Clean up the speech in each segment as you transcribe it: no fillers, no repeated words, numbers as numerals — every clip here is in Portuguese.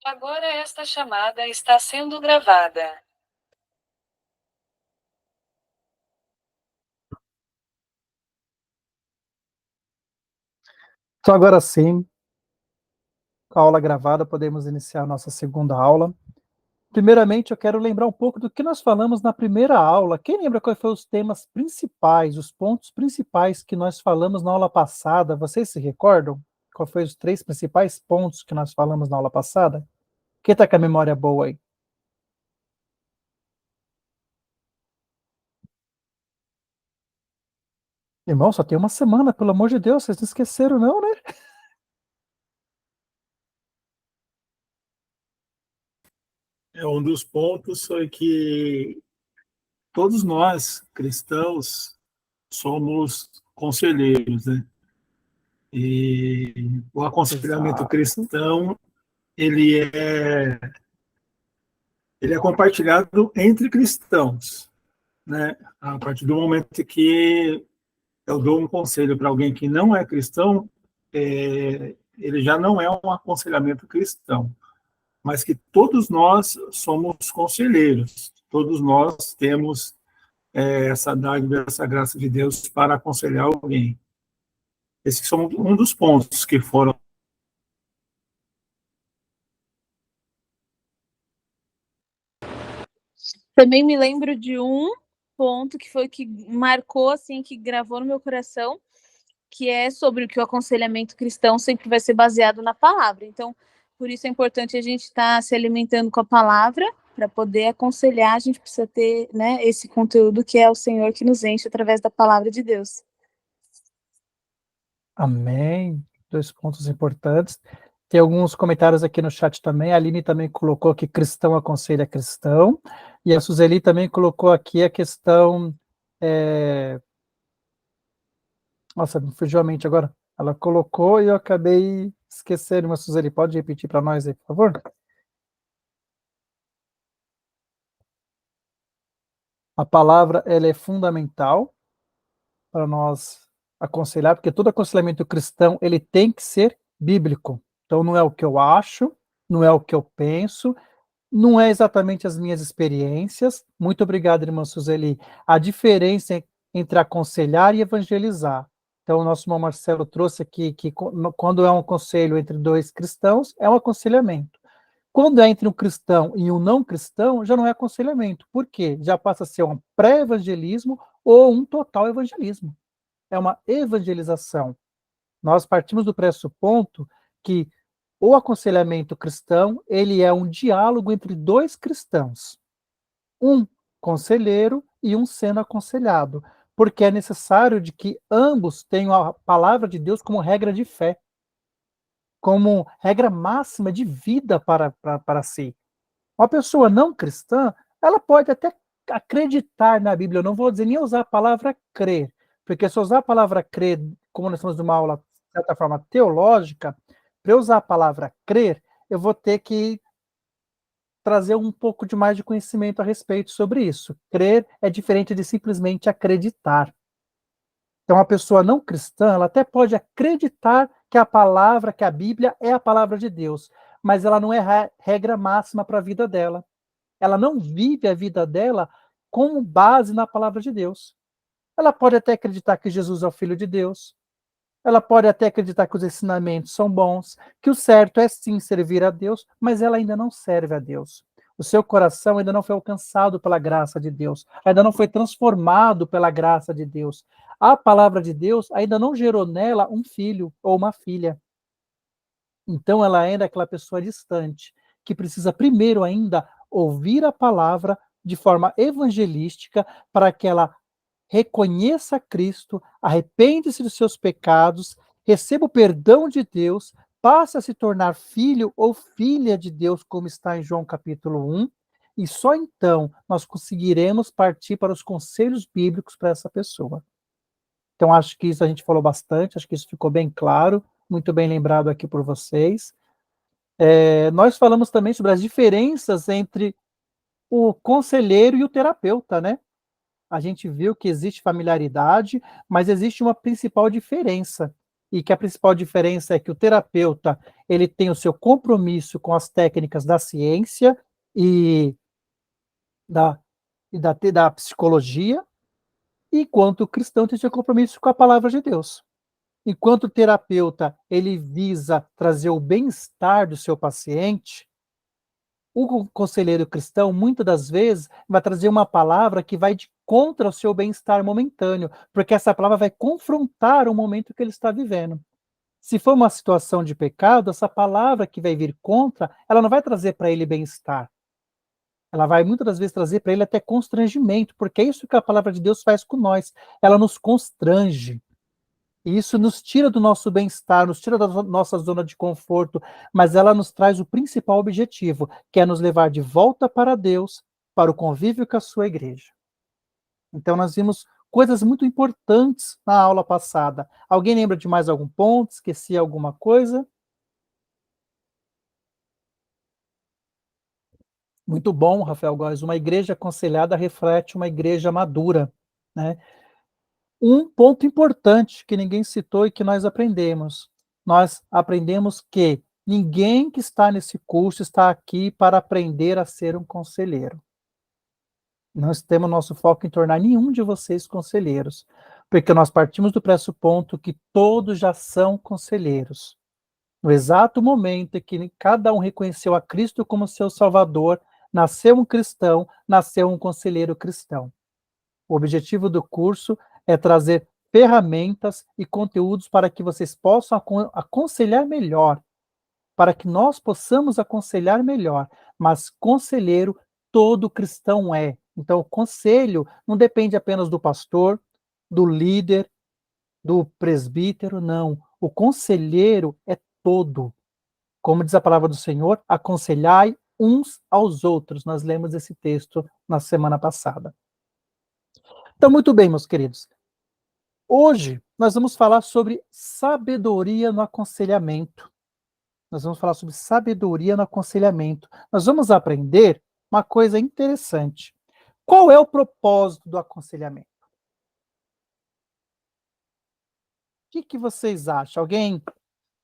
Agora esta chamada está sendo gravada. Então, agora sim, com a aula gravada, podemos iniciar a nossa segunda aula. Primeiramente, eu quero lembrar um pouco do que nós falamos na primeira aula. Quem lembra quais foram os temas principais, os pontos principais que nós falamos na aula passada? Vocês se recordam? Quais foram os três principais pontos que nós falamos na aula passada? Quem está com a memória boa aí? Irmão, só tem uma semana, pelo amor de Deus, vocês não esqueceram, não, né? Um dos pontos foi que todos nós, cristãos, somos conselheiros, né? E o aconselhamento Exato. cristão, ele é, ele é compartilhado entre cristãos, né? A partir do momento que eu dou um conselho para alguém que não é cristão, ele já não é um aconselhamento cristão, mas que todos nós somos conselheiros, todos nós temos essa dádiva, essa graça de Deus para aconselhar alguém. Esses são um dos pontos que foram. Também me lembro de um ponto que foi que marcou, assim, que gravou no meu coração, que é sobre o que o aconselhamento cristão sempre vai ser baseado na palavra. Então, por isso é importante a gente estar se alimentando com a palavra para poder aconselhar. A gente precisa ter, né, esse conteúdo que é o Senhor que nos enche através da palavra de Deus. Amém. Dois pontos importantes. Tem alguns comentários aqui no chat também. A Aline também colocou que cristão aconselha cristão. E a Suzeli também colocou aqui a questão. Nossa, me fugiu a mente agora. Ela colocou e eu acabei esquecendo. Mas, Suzeli, pode repetir para nós aí, por favor? A palavra ela é fundamental para nós aconselhar, porque todo aconselhamento cristão ele tem que ser bíblico. Então, não é o que eu acho, não é o que eu penso, não é exatamente as minhas experiências. Muito obrigado, irmã Suzeli. A diferença entre aconselhar e evangelizar. Então, o nosso irmão Marcelo trouxe aqui que quando é um conselho entre dois cristãos, é um aconselhamento. Quando é entre um cristão e um não cristão, já não é aconselhamento. Por quê? Já passa a ser um pré-evangelismo ou um total evangelismo. É uma evangelização. Nós partimos do pressuposto que o aconselhamento cristão, ele é um diálogo entre dois cristãos, um conselheiro e um sendo aconselhado, porque é necessário de que ambos tenham a palavra de Deus como regra de fé, como regra máxima de vida para si. Uma pessoa não cristã, ela pode até acreditar na Bíblia, eu não vou dizer nem usar a palavra crer, porque se eu usar a palavra crer, como nós estamos numa aula, de certa forma, teológica, para eu usar a palavra crer, eu vou ter que trazer um pouco de mais de conhecimento a respeito sobre isso. Crer é diferente de simplesmente acreditar. Então, a pessoa não cristã, ela até pode acreditar que a palavra, que a Bíblia é a palavra de Deus, mas ela não é regra máxima para a vida dela. Ela não vive a vida dela com base na palavra de Deus. Ela pode até acreditar que Jesus é o Filho de Deus. Ela pode até acreditar que os ensinamentos são bons, que o certo é sim servir a Deus, mas ela ainda não serve a Deus. O seu coração ainda não foi alcançado pela graça de Deus, ainda não foi transformado pela graça de Deus. A palavra de Deus ainda não gerou nela um filho ou uma filha. Então ela ainda é aquela pessoa distante, que precisa primeiro ainda ouvir a palavra de forma evangelística para que ela reconheça Cristo, arrepende-se dos seus pecados, receba o perdão de Deus, passe a se tornar filho ou filha de Deus, como está em João capítulo 1, e só então nós conseguiremos partir para os conselhos bíblicos para essa pessoa. Então, acho que isso a gente falou bastante, acho que isso ficou bem claro, muito bem lembrado aqui por vocês. Nós falamos também sobre as diferenças entre o conselheiro e o terapeuta, né? A gente viu que existe familiaridade, mas existe uma principal diferença. e que a principal diferença é que o terapeuta ele tem o seu compromisso com as técnicas da ciência e da, da psicologia, enquanto o cristão tem seu compromisso com a palavra de Deus. Enquanto o terapeuta ele visa trazer o bem-estar do seu paciente, o conselheiro cristão, muitas das vezes, vai trazer uma palavra que vai de contra o seu bem-estar momentâneo, porque essa palavra vai confrontar o momento que ele está vivendo. Se for uma situação de pecado, essa palavra que vai vir contra, ela não vai trazer para ele bem-estar. Ela vai muitas das vezes trazer para ele até constrangimento, porque é isso que a palavra de Deus faz com nós. Ela nos constrange. E isso nos tira do nosso bem-estar, nos tira da nossa zona de conforto, mas ela nos traz o principal objetivo, que é nos levar de volta para Deus, para o convívio com a sua igreja. Então nós vimos coisas muito importantes na aula passada. Alguém lembra de mais algum ponto? Esqueci alguma coisa? Muito bom, Rafael Góes. Uma igreja aconselhada reflete uma igreja madura, né? Um ponto importante que ninguém citou e que nós aprendemos que ninguém que está nesse curso está aqui para aprender a ser um conselheiro. Nós temos nosso foco em tornar nenhum de vocês conselheiros, porque nós partimos do pressuposto que todos já são conselheiros. No exato momento em que cada um reconheceu a Cristo como seu Salvador, nasceu um cristão, nasceu um conselheiro cristão. O objetivo do curso é trazer ferramentas e conteúdos para que vocês possam aconselhar melhor, para que nós possamos aconselhar melhor, mas conselheiro todo cristão é. Então, o conselho não depende apenas do pastor, do líder, do presbítero, não. O conselheiro é todo. Como diz a palavra do Senhor, aconselhai uns aos outros. Nós lemos esse texto na semana passada. Então, muito bem, meus queridos. Hoje, nós vamos falar sobre sabedoria no aconselhamento. Nós vamos falar sobre sabedoria no aconselhamento. Nós vamos aprender uma coisa interessante. Qual é o propósito do aconselhamento? O que vocês acham? Alguém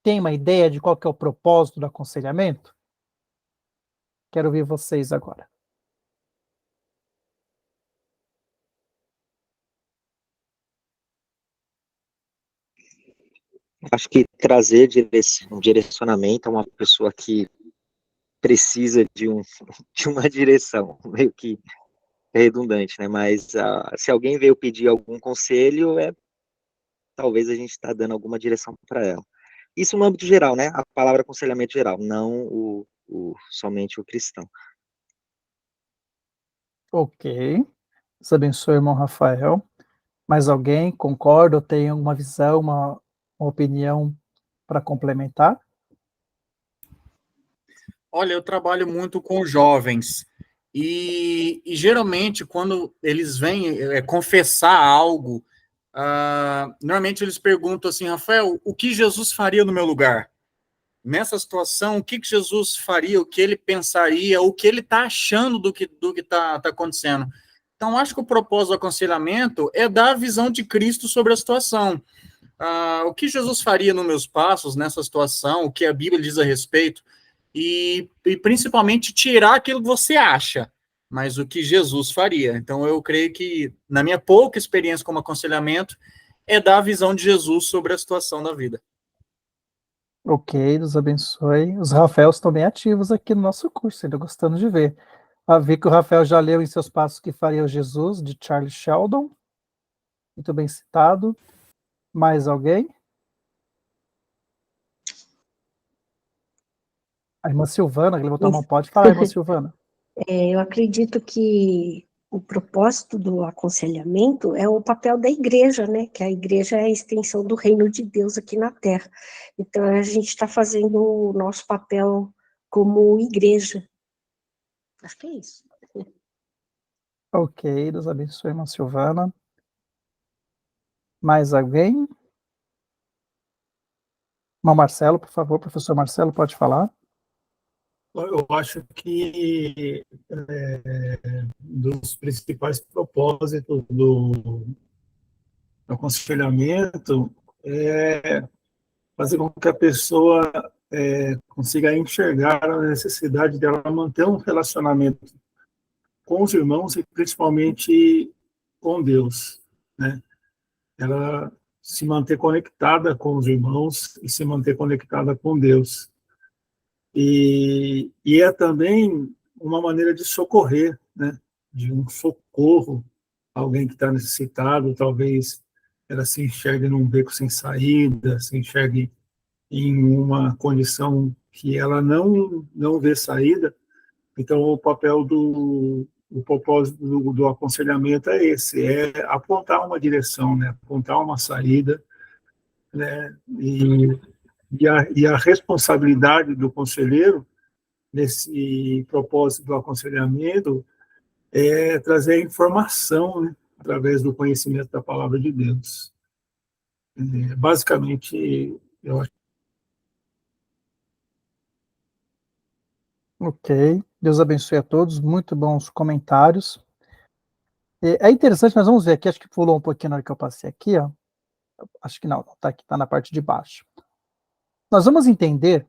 tem uma ideia de qual que é o propósito do aconselhamento? Quero ouvir vocês agora. Acho que trazer um direcionamento a uma pessoa que precisa de uma direção, meio que redundante, né? Mas se alguém veio pedir algum conselho, talvez a gente está dando alguma direção para ela. Isso no âmbito geral, né? A palavra aconselhamento geral, não somente o cristão. Ok. Deus abençoe, irmão Rafael. Mais alguém concorda ou tem alguma visão, uma opinião para complementar? Olha, eu trabalho muito com jovens e geralmente quando eles vêm confessar algo, normalmente eles perguntam assim, Rafael, o que Jesus faria no meu lugar? Nessa situação, o que Jesus faria, o que ele pensaria, o que ele está achando do que tá acontecendo? Então, acho que o propósito do aconselhamento é dar a visão de Cristo sobre a situação. O que Jesus faria nos meus passos nessa situação, o que a Bíblia diz a respeito, e principalmente tirar aquilo que você acha, mas o que Jesus faria. Então, eu creio que, na minha pouca experiência como aconselhamento, é dar a visão de Jesus sobre a situação da vida. Ok, Deus abençoe. Os Rafaels estão bem ativos aqui no nosso curso, ainda gostando de ver. Vi que o Rafael já leu Em Seus Passos que Faria o Jesus, de Charles Sheldon. Muito bem citado. Mais alguém? A irmã Silvana, que levantou a mão, pode falar, irmã Silvana. Eu acredito que o propósito do aconselhamento é o papel da igreja, né? Que a igreja é a extensão do reino de Deus aqui na Terra. Então, a gente está fazendo o nosso papel como igreja. Acho que é isso. Ok, Deus abençoe, irmã Silvana. Mais alguém? Irmão Marcelo, por favor, professor Marcelo, pode falar. Eu acho que dos principais propósitos do aconselhamento é fazer com que a pessoa consiga enxergar a necessidade dela manter um relacionamento com os irmãos e principalmente com Deus, né? Ela se manter conectada com os irmãos e se manter conectada com Deus. E é também uma maneira de socorrer, né? De um socorro a alguém que está necessitado, talvez ela se enxergue num beco sem saída, se enxergue em uma condição que ela não vê saída. Então, o propósito do aconselhamento é esse, é apontar uma direção, né? Apontar uma saída, né? E a responsabilidade do conselheiro nesse propósito do aconselhamento é trazer a informação, né? Através do conhecimento da palavra de Deus. Basicamente, eu acho. Ok, Deus abençoe a todos, muito bons comentários. É interessante, nós vamos ver aqui, acho que pulou um pouquinho na hora que eu passei aqui, ó. Acho que não, tá aqui, tá na parte de baixo. Nós vamos entender,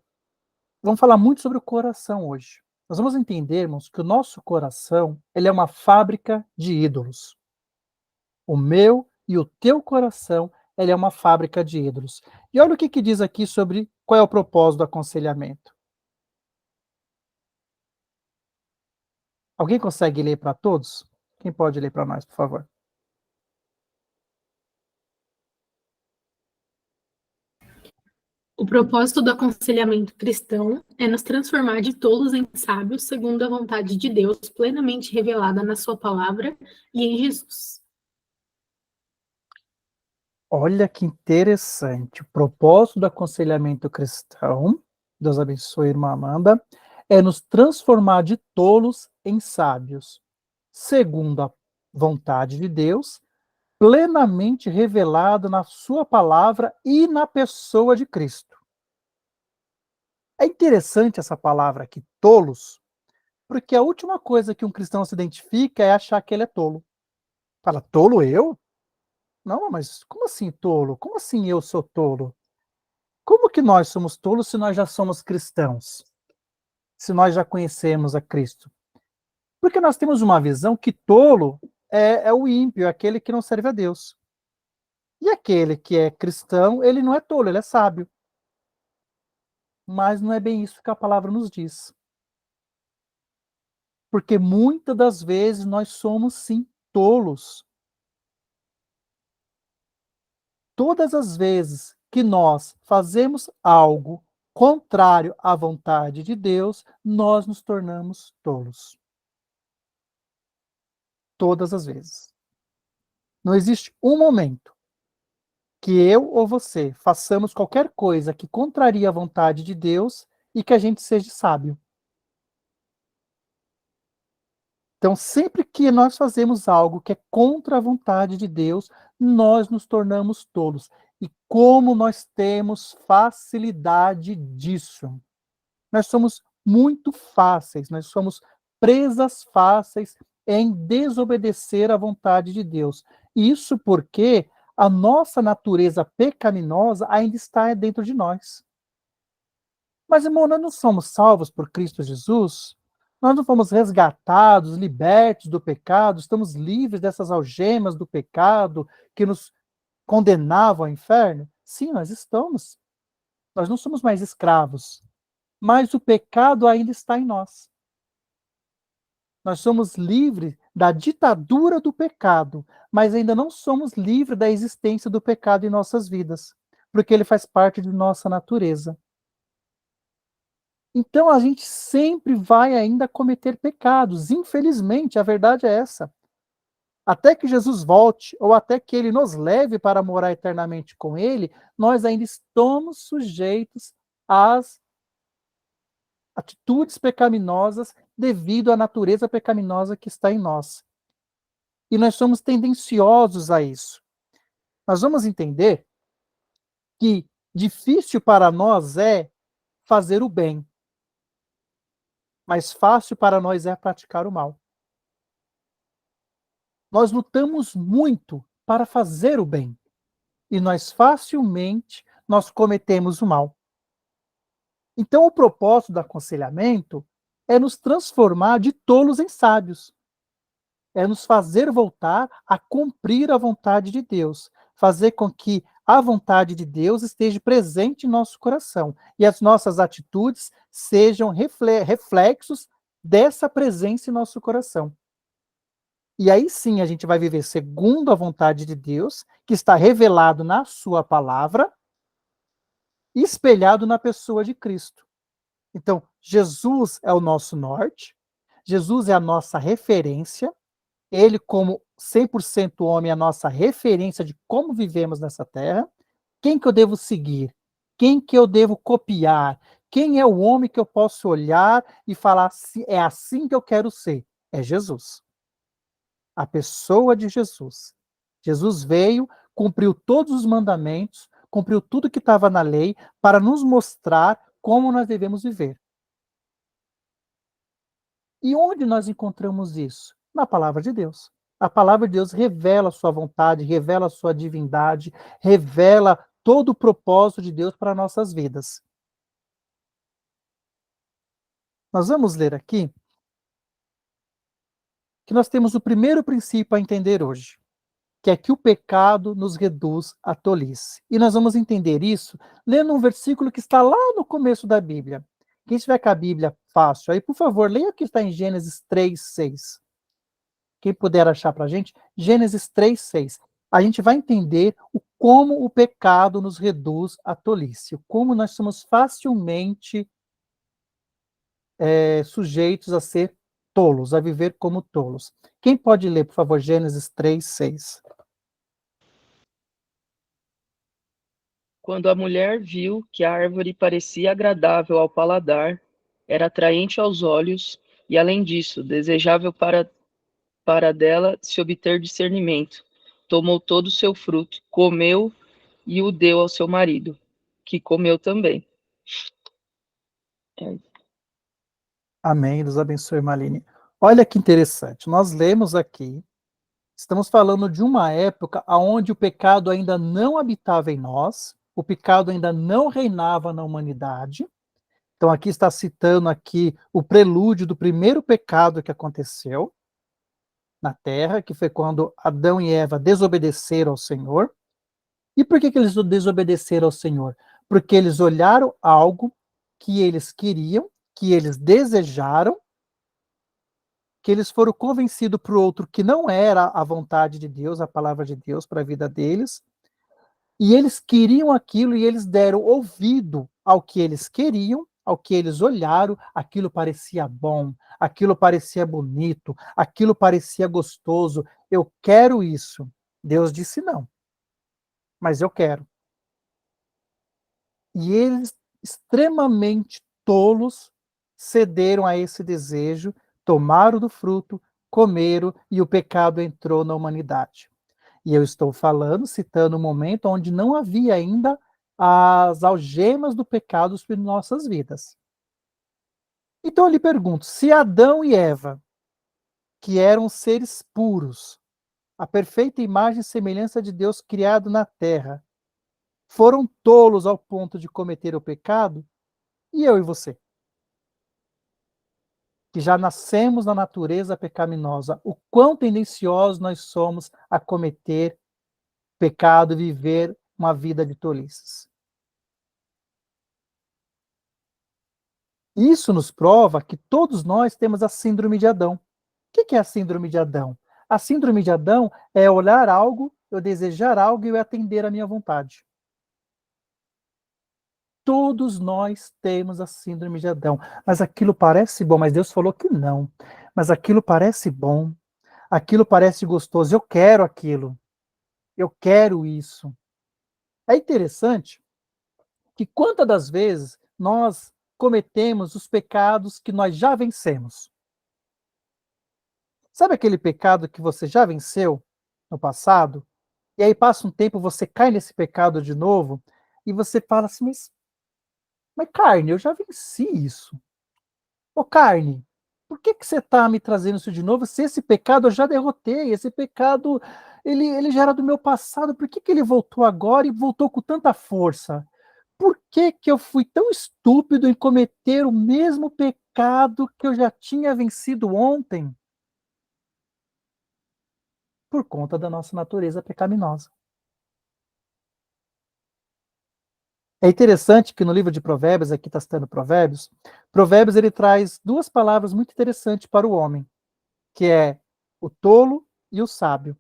vamos falar muito sobre o coração hoje. Nós vamos entendermos que o nosso coração, ele é uma fábrica de ídolos. O meu e o teu coração, ele é uma fábrica de ídolos. E olha o que diz aqui sobre qual é o propósito do aconselhamento. Alguém consegue ler para todos? Quem pode ler para nós, por favor? O propósito do aconselhamento cristão é nos transformar de tolos em sábios, segundo a vontade de Deus, plenamente revelada na sua palavra e em Jesus. Olha que interessante. O propósito do aconselhamento cristão, Deus abençoe a irmã Amanda, é nos transformar de tolos em sábios, segundo a vontade de Deus, plenamente revelado na sua palavra e na pessoa de Cristo. É interessante essa palavra aqui, tolos, porque a última coisa que um cristão se identifica é achar que ele é tolo. Fala, tolo eu? Não, mas como assim tolo? Como assim eu sou tolo? Como que nós somos tolos se nós já somos cristãos? Se nós já conhecemos a Cristo? Porque nós temos uma visão que tolo é o ímpio, é aquele que não serve a Deus. E aquele que é cristão, ele não é tolo, ele é sábio. Mas não é bem isso que a palavra nos diz. Porque muitas das vezes nós somos, sim, tolos. Todas as vezes que nós fazemos algo contrário à vontade de Deus, nós nos tornamos tolos. Todas as vezes. Não existe um momento que eu ou você façamos qualquer coisa que contraria a vontade de Deus e que a gente seja sábio. Então, sempre que nós fazemos algo que é contra a vontade de Deus, nós nos tornamos tolos. E como nós temos facilidade disso? Nós somos muito fáceis, nós somos presas fáceis em desobedecer à vontade de Deus. Isso porque a nossa natureza pecaminosa ainda está dentro de nós. Mas, irmão, nós não somos salvos por Cristo Jesus? Nós não fomos resgatados, libertos do pecado, estamos livres dessas algemas do pecado que nos condenavam ao inferno? Sim, nós estamos. Nós não somos mais escravos, mas o pecado ainda está em nós. Nós somos livres da ditadura do pecado, mas ainda não somos livres da existência do pecado em nossas vidas, porque ele faz parte de nossa natureza. Então a gente sempre vai ainda cometer pecados, infelizmente, a verdade é essa. Até que Jesus volte, ou até que ele nos leve para morar eternamente com ele, nós ainda estamos sujeitos às atitudes pecaminosas devido à natureza pecaminosa que está em nós. E nós somos tendenciosos a isso. Nós vamos entender que difícil para nós é fazer o bem, mas fácil para nós é praticar o mal. Nós lutamos muito para fazer o bem, e nós facilmente nós cometemos o mal. Então, o propósito do aconselhamento é nos transformar de tolos em sábios. É nos fazer voltar a cumprir a vontade de Deus. Fazer com que a vontade de Deus esteja presente em nosso coração. E as nossas atitudes sejam reflexos dessa presença em nosso coração. E aí sim a gente vai viver segundo a vontade de Deus, que está revelado na sua palavra, espelhado na pessoa de Cristo. Então, Jesus é o nosso norte, Jesus é a nossa referência, ele como 100% homem é a nossa referência de como vivemos nessa terra. Quem que eu devo seguir? Quem que eu devo copiar? Quem é o homem que eu posso olhar e falar, é assim que eu quero ser? É Jesus. A pessoa de Jesus. Jesus veio, cumpriu todos os mandamentos, cumpriu tudo que estava na lei para nos mostrar como nós devemos viver. E onde nós encontramos isso? Na palavra de Deus. A palavra de Deus revela a sua vontade, revela a sua divindade, revela todo o propósito de Deus para nossas vidas. Nós vamos ler aqui que nós temos o primeiro princípio a entender hoje, que é que o pecado nos reduz à tolice. E nós vamos entender isso lendo um versículo que está lá no começo da Bíblia. Quem tiver com a Bíblia fácil aí, por favor, leia o que está em Gênesis 3:6. Quem puder achar para a gente, Gênesis 3:6. A gente vai entender como o pecado nos reduz à tolice, como nós somos facilmente sujeitos a ser tolos, a viver como tolos. Quem pode ler, por favor, Gênesis 3:6? Quando a mulher viu que a árvore parecia agradável ao paladar, era atraente aos olhos e, além disso, desejável para dela se obter discernimento, tomou todo o seu fruto, comeu e o deu ao seu marido, que comeu também. Amém, Deus abençoe, Maline. Olha que interessante, nós lemos aqui, estamos falando de uma época onde o pecado ainda não habitava em nós, o pecado ainda não reinava na humanidade. Então aqui está citando aqui o prelúdio do primeiro pecado que aconteceu na Terra, que foi quando Adão e Eva desobedeceram ao Senhor. E por que eles desobedeceram ao Senhor? Porque eles olharam algo que eles queriam, que eles desejaram, que eles foram convencidos para o outro que não era a vontade de Deus, a palavra de Deus para a vida deles, e eles queriam aquilo e eles deram ouvido ao que eles queriam, ao que eles olharam, aquilo parecia bom, aquilo parecia bonito, aquilo parecia gostoso, eu quero isso. Deus disse não, mas eu quero. E eles, extremamente tolos, cederam a esse desejo, tomaram do fruto, comeram e o pecado entrou na humanidade. E eu estou falando, citando um momento onde não havia ainda as algemas do pecado sobre nossas vidas. Então eu lhe pergunto, se Adão e Eva, que eram seres puros, a perfeita imagem e semelhança de Deus criado na terra, foram tolos ao ponto de cometer o pecado, e eu e você? Que já nascemos na natureza pecaminosa, o quão tendenciosos nós somos a cometer pecado e viver uma vida de tolices. Isso nos prova que todos nós temos a síndrome de Adão. O que é a síndrome de Adão? A síndrome de Adão é olhar algo, eu desejar algo e eu atender a minha vontade. Todos nós temos a síndrome de Adão. Mas aquilo parece bom, mas Deus falou que não. Mas aquilo parece bom, aquilo parece gostoso, eu quero aquilo. Eu quero isso. É interessante que quantas das vezes nós cometemos os pecados que nós já vencemos. Sabe aquele pecado que você já venceu no passado? E aí passa um tempo, você cai nesse pecado de novo, e você fala assim, mas carne, eu já venci isso. Ô carne, por que você está me trazendo isso de novo? Se esse pecado eu já derrotei, esse pecado, ele já era do meu passado, por que ele voltou agora e voltou com tanta força? por que que eu fui tão estúpido em cometer o mesmo pecado que eu já tinha vencido ontem? Por conta da nossa natureza pecaminosa. É interessante que no livro de Provérbios, aqui está citando Provérbios, Provérbios ele traz duas palavras muito interessantes para o homem, que é o tolo e o sábio.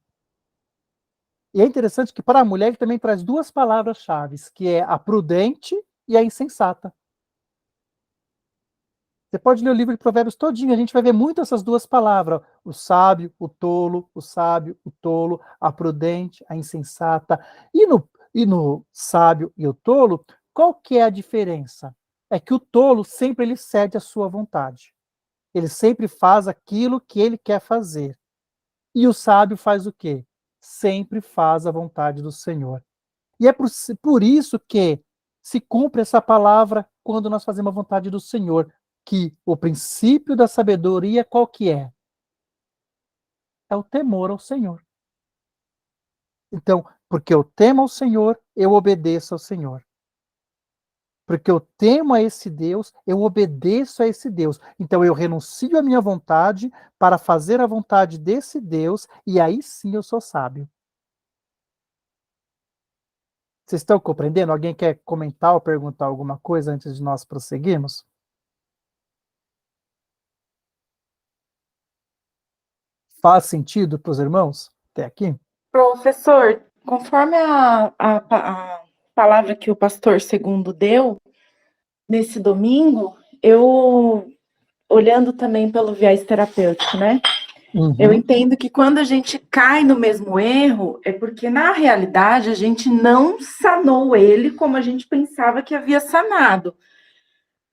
E é interessante que para a mulher ele também traz duas palavras-chave, que é a prudente e a insensata. Você pode ler o livro de Provérbios todinho, a gente vai ver muito essas duas palavras, o sábio, o tolo, o sábio, o tolo, a prudente, a insensata. E no sábio e o tolo, qual que é a diferença? É que o tolo sempre ele cede à sua vontade. Ele sempre faz aquilo que ele quer fazer. E o sábio faz o quê? Sempre faz a vontade do Senhor. E é por isso que se cumpre essa palavra quando nós fazemos a vontade do Senhor, que o princípio da sabedoria qual que é? É o temor ao Senhor. Então, porque eu temo ao Senhor, eu obedeço ao Senhor. Porque eu temo a esse Deus, eu obedeço a esse Deus. Então eu renuncio à minha vontade para fazer a vontade desse Deus, e aí sim eu sou sábio. Vocês estão compreendendo? Alguém quer comentar ou perguntar alguma coisa antes de nós prosseguirmos? Faz sentido para os irmãos até aqui? Professor, conforme a palavra que o pastor Segundo deu nesse domingo, eu, olhando também pelo viés terapêutico, né? Eu entendo que quando a gente cai no mesmo erro, é porque, na realidade, a gente não sanou ele como a gente pensava que havia sanado.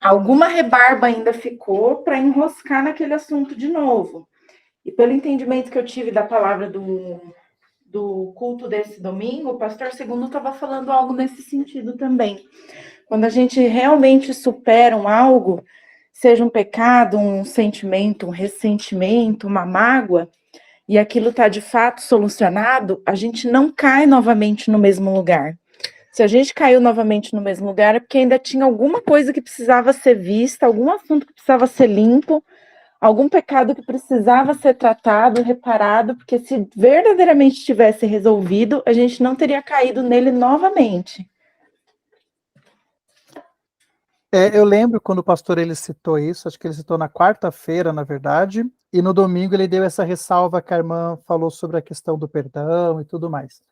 Alguma rebarba ainda ficou para enroscar naquele assunto de novo. E pelo entendimento que eu tive da palavra do culto desse domingo, o pastor Segundo estava falando algo nesse sentido também. Quando a gente realmente supera algo, seja um pecado, um sentimento, um ressentimento, uma mágoa, e aquilo está de fato solucionado, a gente não cai novamente no mesmo lugar. Se a gente caiu novamente no mesmo lugar, é porque ainda tinha alguma coisa que precisava ser vista, algum assunto que precisava ser limpo, algum pecado que precisava ser tratado, reparado, porque se verdadeiramente tivesse resolvido, a gente não teria caído nele novamente. Eu lembro quando o pastor ele citou isso, acho que ele citou na quarta-feira, na verdade, e no domingo ele deu essa ressalva que a irmã falou sobre a questão do perdão e tudo mais.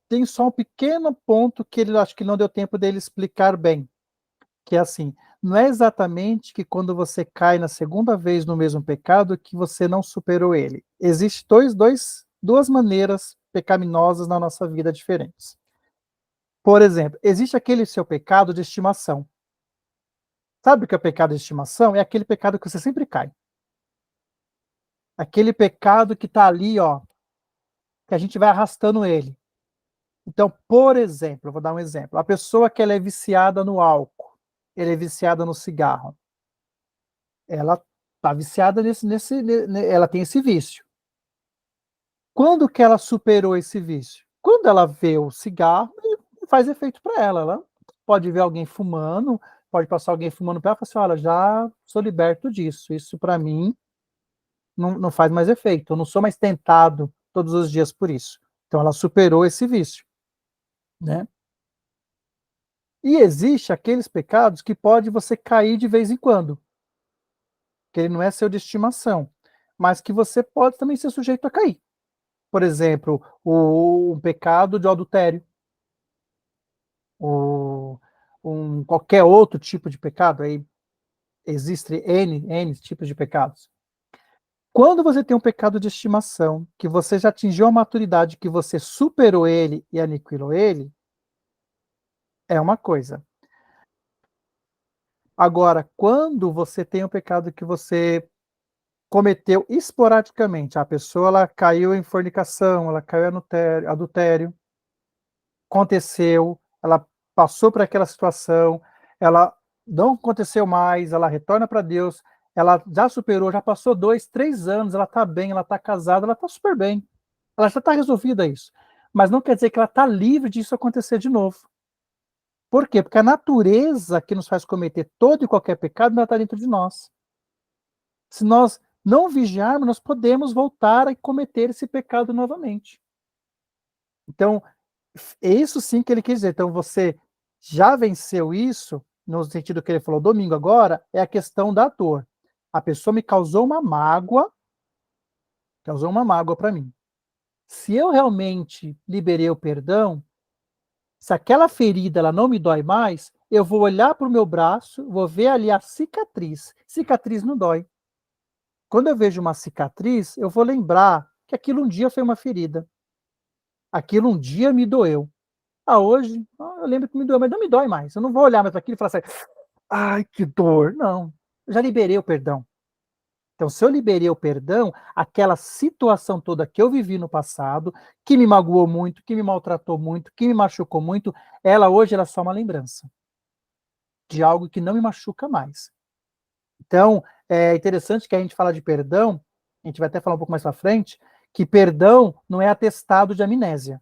Tem só um pequeno ponto que ele acho que não deu tempo dele explicar bem, que é assim, não é exatamente que quando você cai na segunda vez no mesmo pecado que você não superou ele. Existem duas maneiras pecaminosas na nossa vida diferentes. Por exemplo, existe aquele seu pecado de estimação. Sabe o que é pecado de estimação? É aquele pecado que você sempre cai. Aquele pecado que está ali, ó, que a gente vai arrastando ele. Então, por exemplo, eu vou dar um exemplo. A pessoa que ela é viciada no álcool, ela é viciada no cigarro. Ela está viciada ela tem esse vício. Quando que ela superou esse vício? Quando ela vê o cigarro, faz efeito para ela. Ela pode ver alguém fumando, pode passar alguém fumando para ela e falar assim, olha, já sou liberto disso. Isso para mim não faz mais efeito. Eu não sou mais tentado todos os dias por isso. Então ela superou esse vício, né? E existe aqueles pecados que pode você cair de vez em quando, que ele não é seu de estimação, mas que você pode também ser sujeito a cair. Por exemplo, o pecado de adultério, ou qualquer outro tipo de pecado, aí existe N tipos de pecados. Quando você tem um pecado de estimação, que você já atingiu a maturidade, que você superou ele e aniquilou ele, é uma coisa. Agora, quando você tem um pecado que você cometeu esporadicamente, a pessoa ela caiu em fornicação, ela caiu em adultério, aconteceu, ela passou por aquela situação, ela não aconteceu mais, ela retorna para Deus, ela já superou, já passou 2, 3 anos, ela está bem, ela está casada, ela está super bem, ela já está resolvida isso. Mas não quer dizer que ela está livre disso acontecer de novo. Por quê? Porque a natureza que nos faz cometer todo e qualquer pecado não está dentro de nós. Se nós não vigiarmos, nós podemos voltar a cometer esse pecado novamente. Então, é isso sim que ele quis dizer. Então, você já venceu isso, no sentido que ele falou domingo agora, é a questão da dor. A pessoa me causou uma mágoa para mim. Se eu realmente liberei o perdão, se aquela ferida ela não me dói mais, eu vou olhar para o meu braço, vou ver ali a cicatriz. Cicatriz não dói. Quando eu vejo uma cicatriz, eu vou lembrar que aquilo um dia foi uma ferida. Aquilo um dia me doeu. Hoje, eu lembro que me doeu, mas não me dói mais. Eu não vou olhar mais para aquilo e falar assim, ai, que dor. Não, eu já liberei o perdão. Então, se eu liberei o perdão, aquela situação toda que eu vivi no passado, que me magoou muito, que me maltratou muito, que me machucou muito, hoje ela é só uma lembrança de algo que não me machuca mais. Então, é interessante que a gente fala de perdão, a gente vai até falar um pouco mais para frente, que perdão não é atestado de amnésia.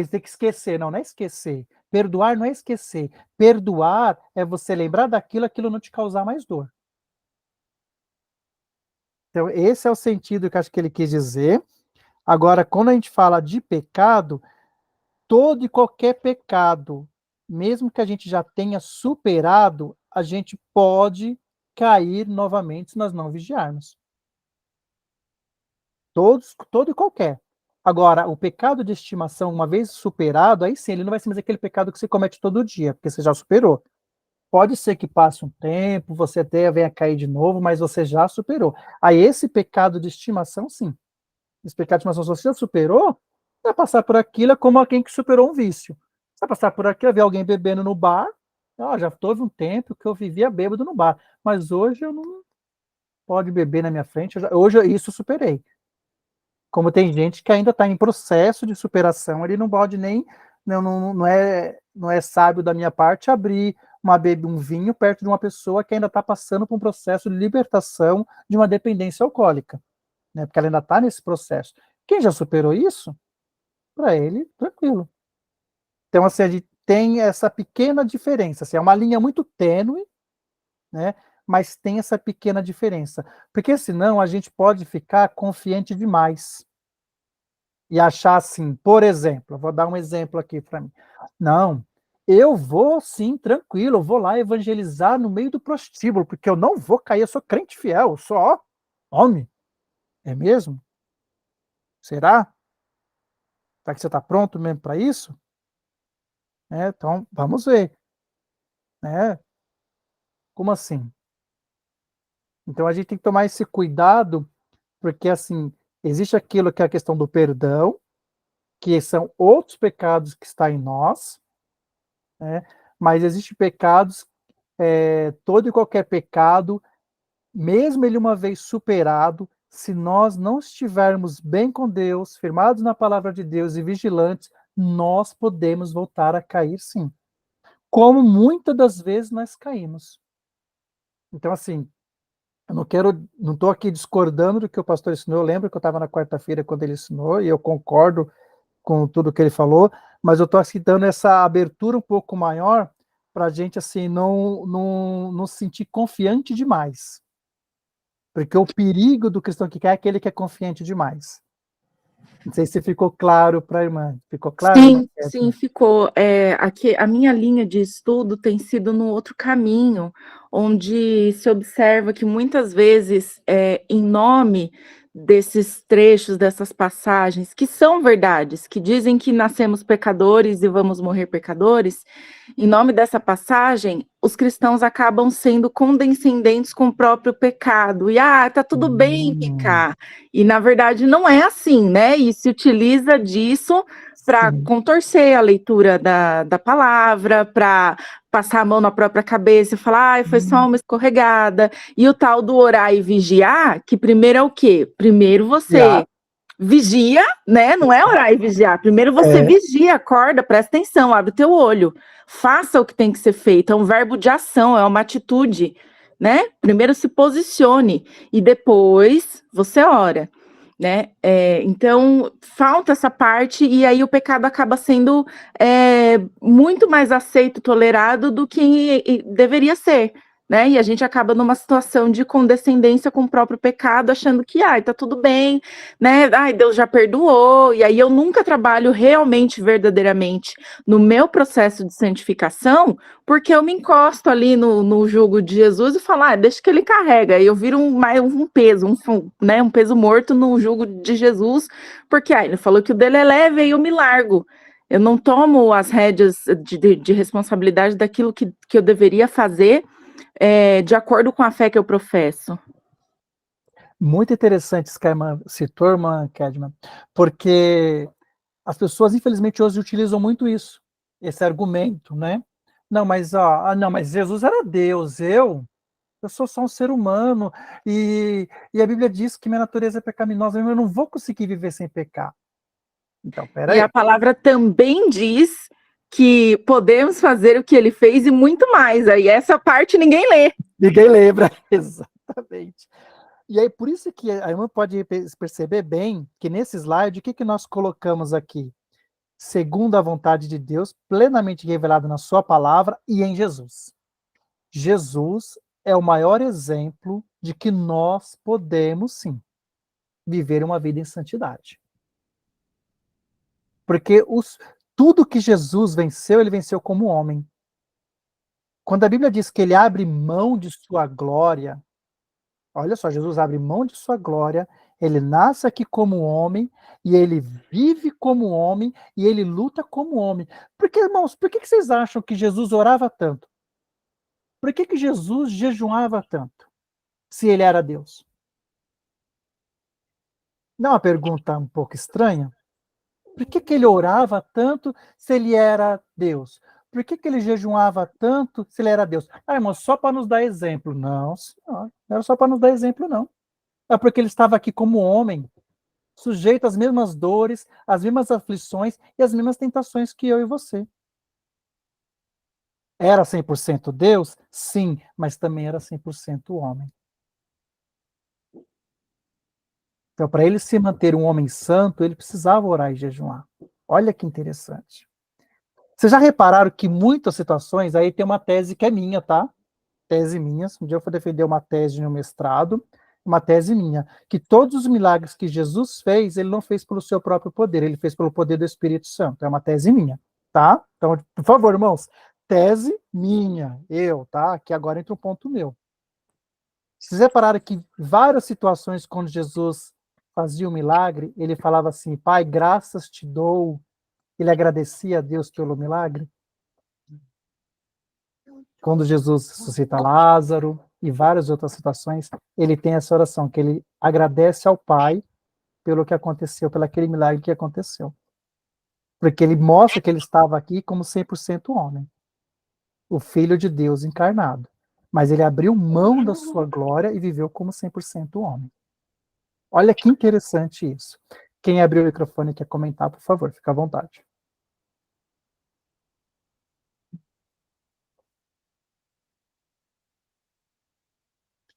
Tem que esquecer. Não é esquecer. Perdoar não é esquecer. Perdoar é você lembrar aquilo não te causar mais dor. Então, esse é o sentido que eu acho que ele quis dizer. Agora, quando a gente fala de pecado, todo e qualquer pecado, mesmo que a gente já tenha superado, a gente pode cair novamente se nós não vigiarmos. Todo e qualquer. Agora, o pecado de estimação, uma vez superado, aí sim, ele não vai ser mais aquele pecado que você comete todo dia, porque você já superou. Pode ser que passe um tempo, você até venha cair de novo, mas você já superou. Aí esse pecado de estimação, sim. Esse pecado de estimação, se você já superou, vai passar por aquilo é como alguém que superou um vício. Você vai passar por aquilo, ver alguém bebendo no bar, já teve um tempo que eu vivia bêbado no bar, mas hoje eu não pode beber na minha frente, isso eu superei. Como tem gente que ainda está em processo de superação, ele não pode nem, não é sábio da minha parte abrir um vinho perto de uma pessoa que ainda está passando por um processo de libertação de uma dependência alcoólica, né? Porque ela ainda está nesse processo. Quem já superou isso, para ele, tranquilo. Então, assim, a gente tem essa pequena diferença, assim, é uma linha muito tênue, né? Mas tem essa pequena diferença, porque senão a gente pode ficar confiante demais e achar assim, por exemplo, vou dar um exemplo aqui para mim. Não, eu vou sim, tranquilo, eu vou lá evangelizar no meio do prostíbulo, porque eu não vou cair, eu sou crente fiel, eu sou homem. É mesmo? Será? Será que você está pronto mesmo para isso? Então, vamos ver. Como assim? Então, a gente tem que tomar esse cuidado, porque, assim, existe aquilo que é a questão do perdão, que são outros pecados que estão em nós, né? Mas existem pecados, todo e qualquer pecado, mesmo ele uma vez superado, se nós não estivermos bem com Deus, firmados na palavra de Deus e vigilantes, nós podemos voltar a cair sim. Como muitas das vezes nós caímos. Então, assim, eu não estou aqui discordando do que o pastor ensinou, eu lembro que eu estava na quarta-feira quando ele ensinou, e eu concordo com tudo que ele falou, mas eu estou assim, dando essa abertura um pouco maior para a gente assim, não se sentir confiante demais. Porque o perigo do cristão que quer é aquele que é confiante demais. Não sei se ficou claro para a irmã. Ficou claro? Sim, ficou. Aqui, a minha linha de estudo tem sido no outro caminho, onde se observa que muitas vezes, em nome desses trechos, dessas passagens, que são verdades, que dizem que nascemos pecadores e vamos morrer pecadores, em nome dessa passagem, os cristãos acabam sendo condescendentes com o próprio pecado, e tá tudo bem pecar, e na verdade não é assim, né, e se utiliza disso para contorcer a leitura da palavra, para passar a mão na própria cabeça e falar, foi só uma escorregada, e o tal do orar e vigiar, que primeiro é o quê? Primeiro você vigia, né? Não é orar e vigiar, primeiro você vigia, acorda, presta atenção, abre o teu olho, faça o que tem que ser feito, é um verbo de ação, é uma atitude, né? Primeiro se posicione, e depois você ora. né? Então, falta essa parte, e aí o pecado acaba sendo muito mais aceito, tolerado do que deveria ser, né? E a gente acaba numa situação de condescendência com o próprio pecado, achando que, tá tudo bem, né? Ai, Deus já perdoou, e aí eu nunca trabalho realmente, verdadeiramente, no meu processo de santificação, porque eu me encosto ali no jugo de Jesus e falo, deixa que ele carrega, e eu viro um peso, um peso morto no jugo de Jesus, porque ele falou que o dele é leve, aí eu me largo. Eu não tomo as rédeas de responsabilidade daquilo que eu deveria fazer de acordo com a fé que eu professo. Muito interessante isso que a irmã citou, irmã Kedman, porque as pessoas, infelizmente, hoje utilizam muito isso, esse argumento, né? Não, mas Jesus era Deus, eu sou só um ser humano, e a Bíblia diz que minha natureza é pecaminosa, eu não vou conseguir viver sem pecar. Então, peraí. E a palavra também diz que podemos fazer o que ele fez e muito mais. Aí essa parte ninguém lê. Ninguém lembra, exatamente. E aí, por isso que a irmã pode perceber bem que nesse slide, o que nós colocamos aqui? Segundo a vontade de Deus, plenamente revelado na sua palavra e em Jesus. Jesus é o maior exemplo de que nós podemos, sim, viver uma vida em santidade. Porque tudo que Jesus venceu, ele venceu como homem. Quando a Bíblia diz que ele abre mão de sua glória, olha só, Jesus abre mão de sua glória, ele nasce aqui como homem, e ele vive como homem, e ele luta como homem. Porque, irmãos, por que vocês acham que Jesus orava tanto? Por que Jesus jejuava tanto, se ele era Deus? Não é uma pergunta um pouco estranha? Por que ele orava tanto se ele era Deus? Por que ele jejuava tanto se ele era Deus? Irmão, só para nos dar exemplo. Não, senhor. Não era só para nos dar exemplo, não. É porque ele estava aqui como homem, sujeito às mesmas dores, às mesmas aflições e às mesmas tentações que eu e você. Era 100% Deus? Sim, mas também era 100% homem. Então, para ele se manter um homem santo, ele precisava orar e jejuar. Olha que interessante. Vocês já repararam que muitas situações, aí tem uma tese que é minha, tá? Tese minha. Um dia eu fui defender uma tese no mestrado, uma tese minha, que todos os milagres que Jesus fez, ele não fez pelo seu próprio poder, ele fez pelo poder do Espírito Santo. É uma tese minha, tá? Então, por favor, irmãos, tese minha, tá? Que agora entra um ponto meu. Vocês repararam que várias situações, quando Jesus fazia um milagre, ele falava assim, Pai, graças te dou. Ele agradecia a Deus pelo milagre. Quando Jesus ressuscita Lázaro e várias outras situações, ele tem essa oração, que ele agradece ao Pai pelo que aconteceu, pelo aquele milagre que aconteceu. Porque ele mostra que ele estava aqui como 100% homem. O Filho de Deus encarnado. Mas ele abriu mão da sua glória e viveu como 100% homem. Olha que interessante isso. Quem abriu o microfone e quer comentar, por favor, fica à vontade.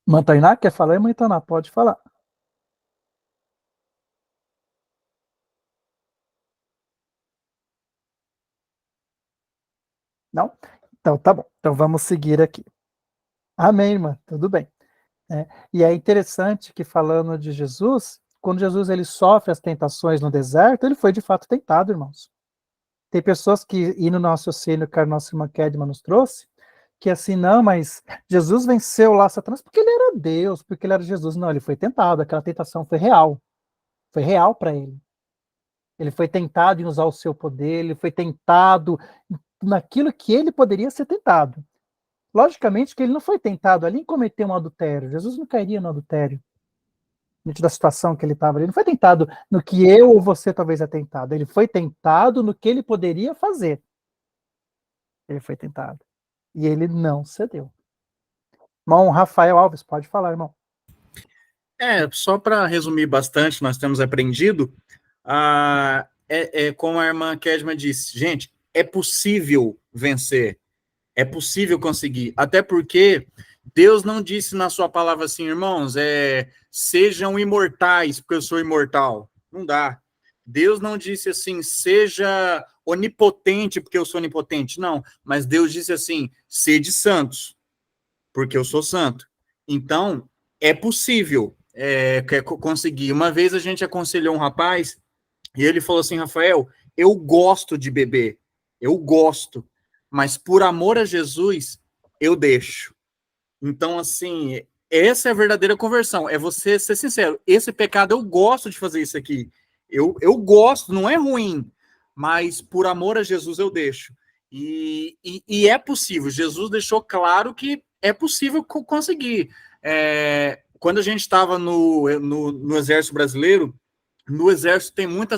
Mantainá, quer falar? Mantainá, pode falar. Não? Então, tá bom. Então, vamos seguir aqui. Amém, irmã. Tudo bem. E é interessante que, falando de Jesus, quando Jesus ele sofre as tentações no deserto, ele foi de fato tentado, irmãos. Tem pessoas que, e no nosso ensino que a nossa irmã Kedman nos trouxe, que assim, não, mas Jesus venceu lá Satanás porque ele era Deus, porque ele era Jesus. Não, ele foi tentado, aquela tentação foi real. Foi real para ele. Ele foi tentado em usar o seu poder, ele foi tentado naquilo que ele poderia ser tentado. Logicamente que ele não foi tentado ali em cometer um adultério. Jesus não cairia no adultério. Diante da situação que ele estava ali. Ele não foi tentado no que eu ou você talvez é tentado. Ele foi tentado no que ele poderia fazer. Ele foi tentado. E ele não cedeu. Irmão Rafael Alves, pode falar, irmão. Só para resumir bastante, nós temos aprendido, como a irmã Kedman disse, gente, é possível vencer, é possível conseguir, até porque Deus não disse na sua palavra assim, irmãos, sejam imortais, porque eu sou imortal. Não dá. Deus não disse assim, seja onipotente, porque eu sou onipotente. Não, mas Deus disse assim, sede santos, porque eu sou santo. Então, é possível conseguir. Uma vez a gente aconselhou um rapaz, e ele falou assim, Rafael, eu gosto de beber, eu gosto, mas por amor a Jesus, eu deixo. Então, assim, essa é a verdadeira conversão, é você ser sincero, esse pecado eu gosto de fazer isso aqui, eu gosto, não é ruim, mas por amor a Jesus eu deixo. E é possível, Jesus deixou claro que é possível conseguir. Quando a gente estava no Exército Brasileiro, no Exército tem muito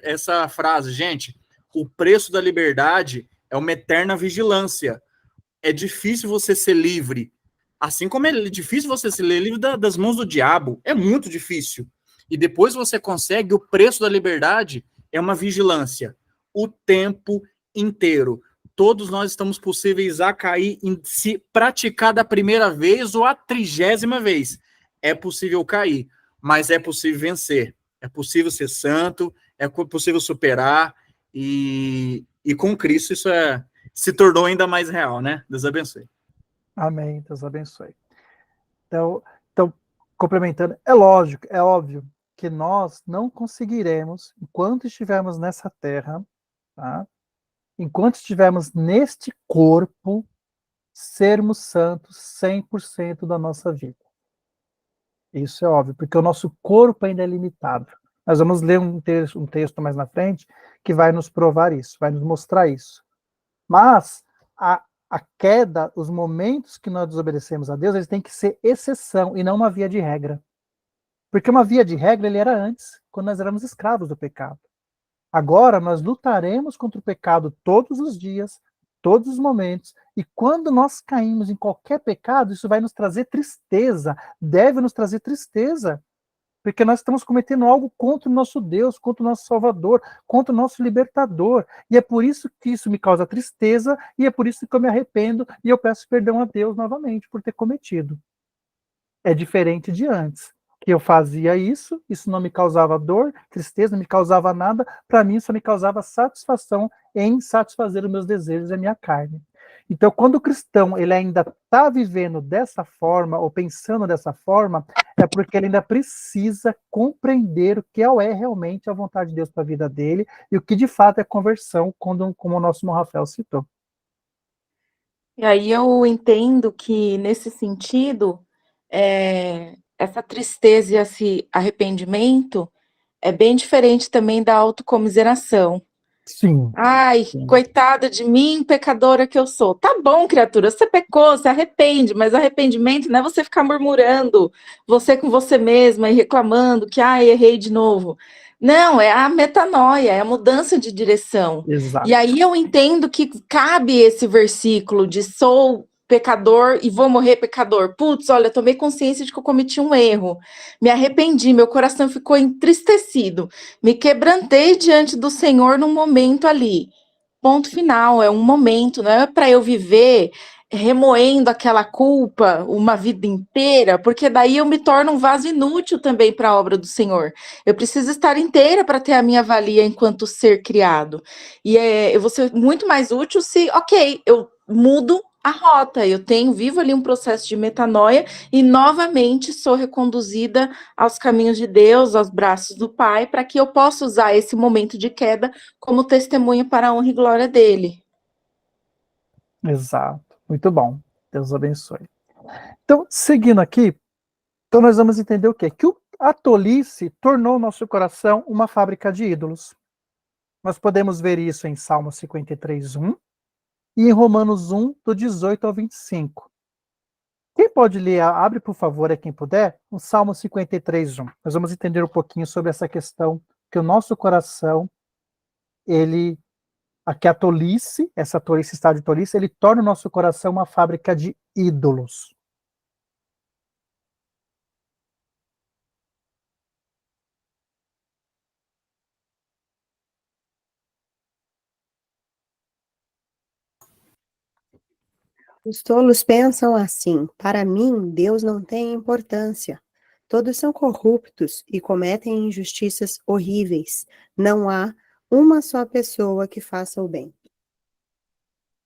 essa frase, gente, o preço da liberdade é uma eterna vigilância. É difícil você ser livre, assim como é difícil você ser livre das mãos do diabo, é muito difícil. E depois você consegue, o preço da liberdade é uma vigilância, o tempo inteiro. Todos nós estamos possíveis a cair, se praticar da primeira vez ou a 30ª vez. É possível cair, mas é possível vencer. É possível ser santo, é possível superar, e com Cristo isso se tornou ainda mais real, né? Deus abençoe. Amém, Deus abençoe. Então, complementando, é lógico, é óbvio que nós não conseguiremos, enquanto estivermos nessa terra, tá? Enquanto estivermos neste corpo, sermos santos 100% da nossa vida. Isso é óbvio, porque o nosso corpo ainda é limitado. Nós vamos ler um texto mais na frente que vai nos provar isso, vai nos mostrar isso. Mas a queda, os momentos que nós desobedecemos a Deus, eles têm que ser exceção e não uma via de regra. Porque uma via de regra ele era antes, quando nós éramos escravos do pecado. Agora nós lutaremos contra o pecado todos os dias, todos os momentos, e quando nós caímos em qualquer pecado, isso vai nos trazer tristeza, deve nos trazer tristeza, porque nós estamos cometendo algo contra o nosso Deus, contra o nosso Salvador, contra o nosso Libertador. E é por isso que isso me causa tristeza, e é por isso que eu me arrependo, e eu peço perdão a Deus novamente por ter cometido. É diferente de antes, que eu fazia isso não me causava dor, tristeza, não me causava nada, para mim só me causava satisfação em satisfazer os meus desejos e a minha carne. Então, quando o cristão ele ainda está vivendo dessa forma, ou pensando dessa forma, é porque ele ainda precisa compreender o que é realmente a vontade de Deus para a vida dele, e o que de fato é conversão, como o nosso irmão Rafael citou. E aí eu entendo que, nesse sentido, essa tristeza e esse arrependimento é bem diferente também da autocomiseração. Sim. Ai, coitada de mim, pecadora que eu sou. Tá bom, criatura, você pecou, se arrepende, mas arrependimento não é você ficar murmurando, você com você mesma e reclamando que, errei de novo. Não, é a metanoia, é a mudança de direção. Exato. E aí eu entendo que cabe esse versículo de sou pecador e vou morrer pecador. Putz, olha, tomei consciência de que eu cometi um erro. Me arrependi, meu coração ficou entristecido. Me quebrantei diante do Senhor num momento ali. Ponto final, é um momento, não é para eu viver remoendo aquela culpa uma vida inteira, porque daí eu me torno um vaso inútil também para a obra do Senhor. Eu preciso estar inteira para ter a minha valia enquanto ser criado. E eu vou ser muito mais útil se, ok, eu mudo a rota, vivo ali um processo de metanoia e novamente sou reconduzida aos caminhos de Deus, aos braços do Pai, para que eu possa usar esse momento de queda como testemunho para a honra e glória dele. Exato. Muito bom. Deus abençoe. Então, seguindo aqui, então nós vamos entender o quê? Que a tolice tornou o nosso coração uma fábrica de ídolos. Nós podemos ver isso em Salmo 53:1 e em Romanos 1, do 18 ao 25. Quem pode ler, abre por favor, quem puder, o Salmo 53:1. Nós vamos entender um pouquinho sobre essa questão que o nosso coração, aqui a tolice, essa tolice, estado de tolice, ele torna o nosso coração uma fábrica de ídolos. Os tolos pensam assim: para mim, Deus não tem importância. Todos são corruptos e cometem injustiças horríveis. Não há uma só pessoa que faça o bem.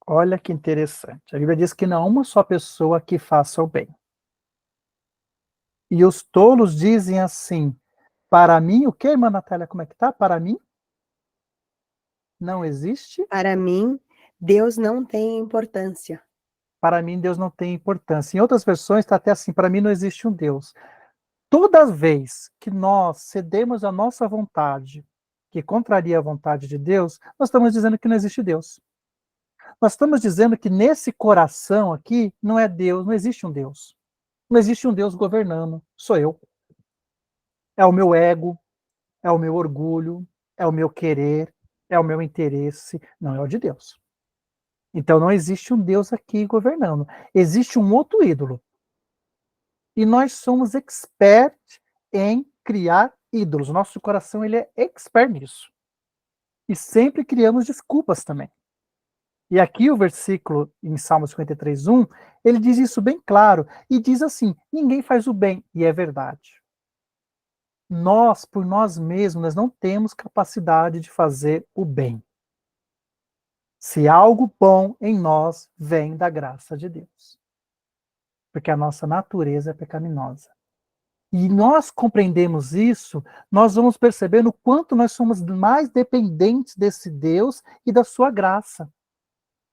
Olha que interessante. A Bíblia diz que não há uma só pessoa que faça o bem. E os tolos dizem assim: para mim, o que, irmã Natália? Como é que tá? Para mim, não existe. Para mim, Deus não tem importância. Para mim, Deus não tem importância. Em outras versões está até assim: para mim não existe um Deus. Toda vez que nós cedemos a nossa vontade, que contraria a vontade de Deus, nós estamos dizendo que não existe Deus. Nós estamos dizendo que nesse coração aqui não é Deus, não existe um Deus. Não existe um Deus governando, sou eu. É o meu ego, é o meu orgulho, é o meu querer, é o meu interesse, não é o de Deus. Então não existe um Deus aqui governando. Existe um outro ídolo. E nós somos expert em criar ídolos. Nosso coração ele é expert nisso. E sempre criamos desculpas também. E aqui o versículo em Salmo 53:1, ele diz isso bem claro e diz assim: ninguém faz o bem, e é verdade. Nós, por nós mesmos, nós não temos capacidade de fazer o bem. Se algo bom em nós vem da graça de Deus. Porque a nossa natureza é pecaminosa. E nós compreendemos isso, nós vamos percebendo o quanto nós somos mais dependentes desse Deus e da sua graça.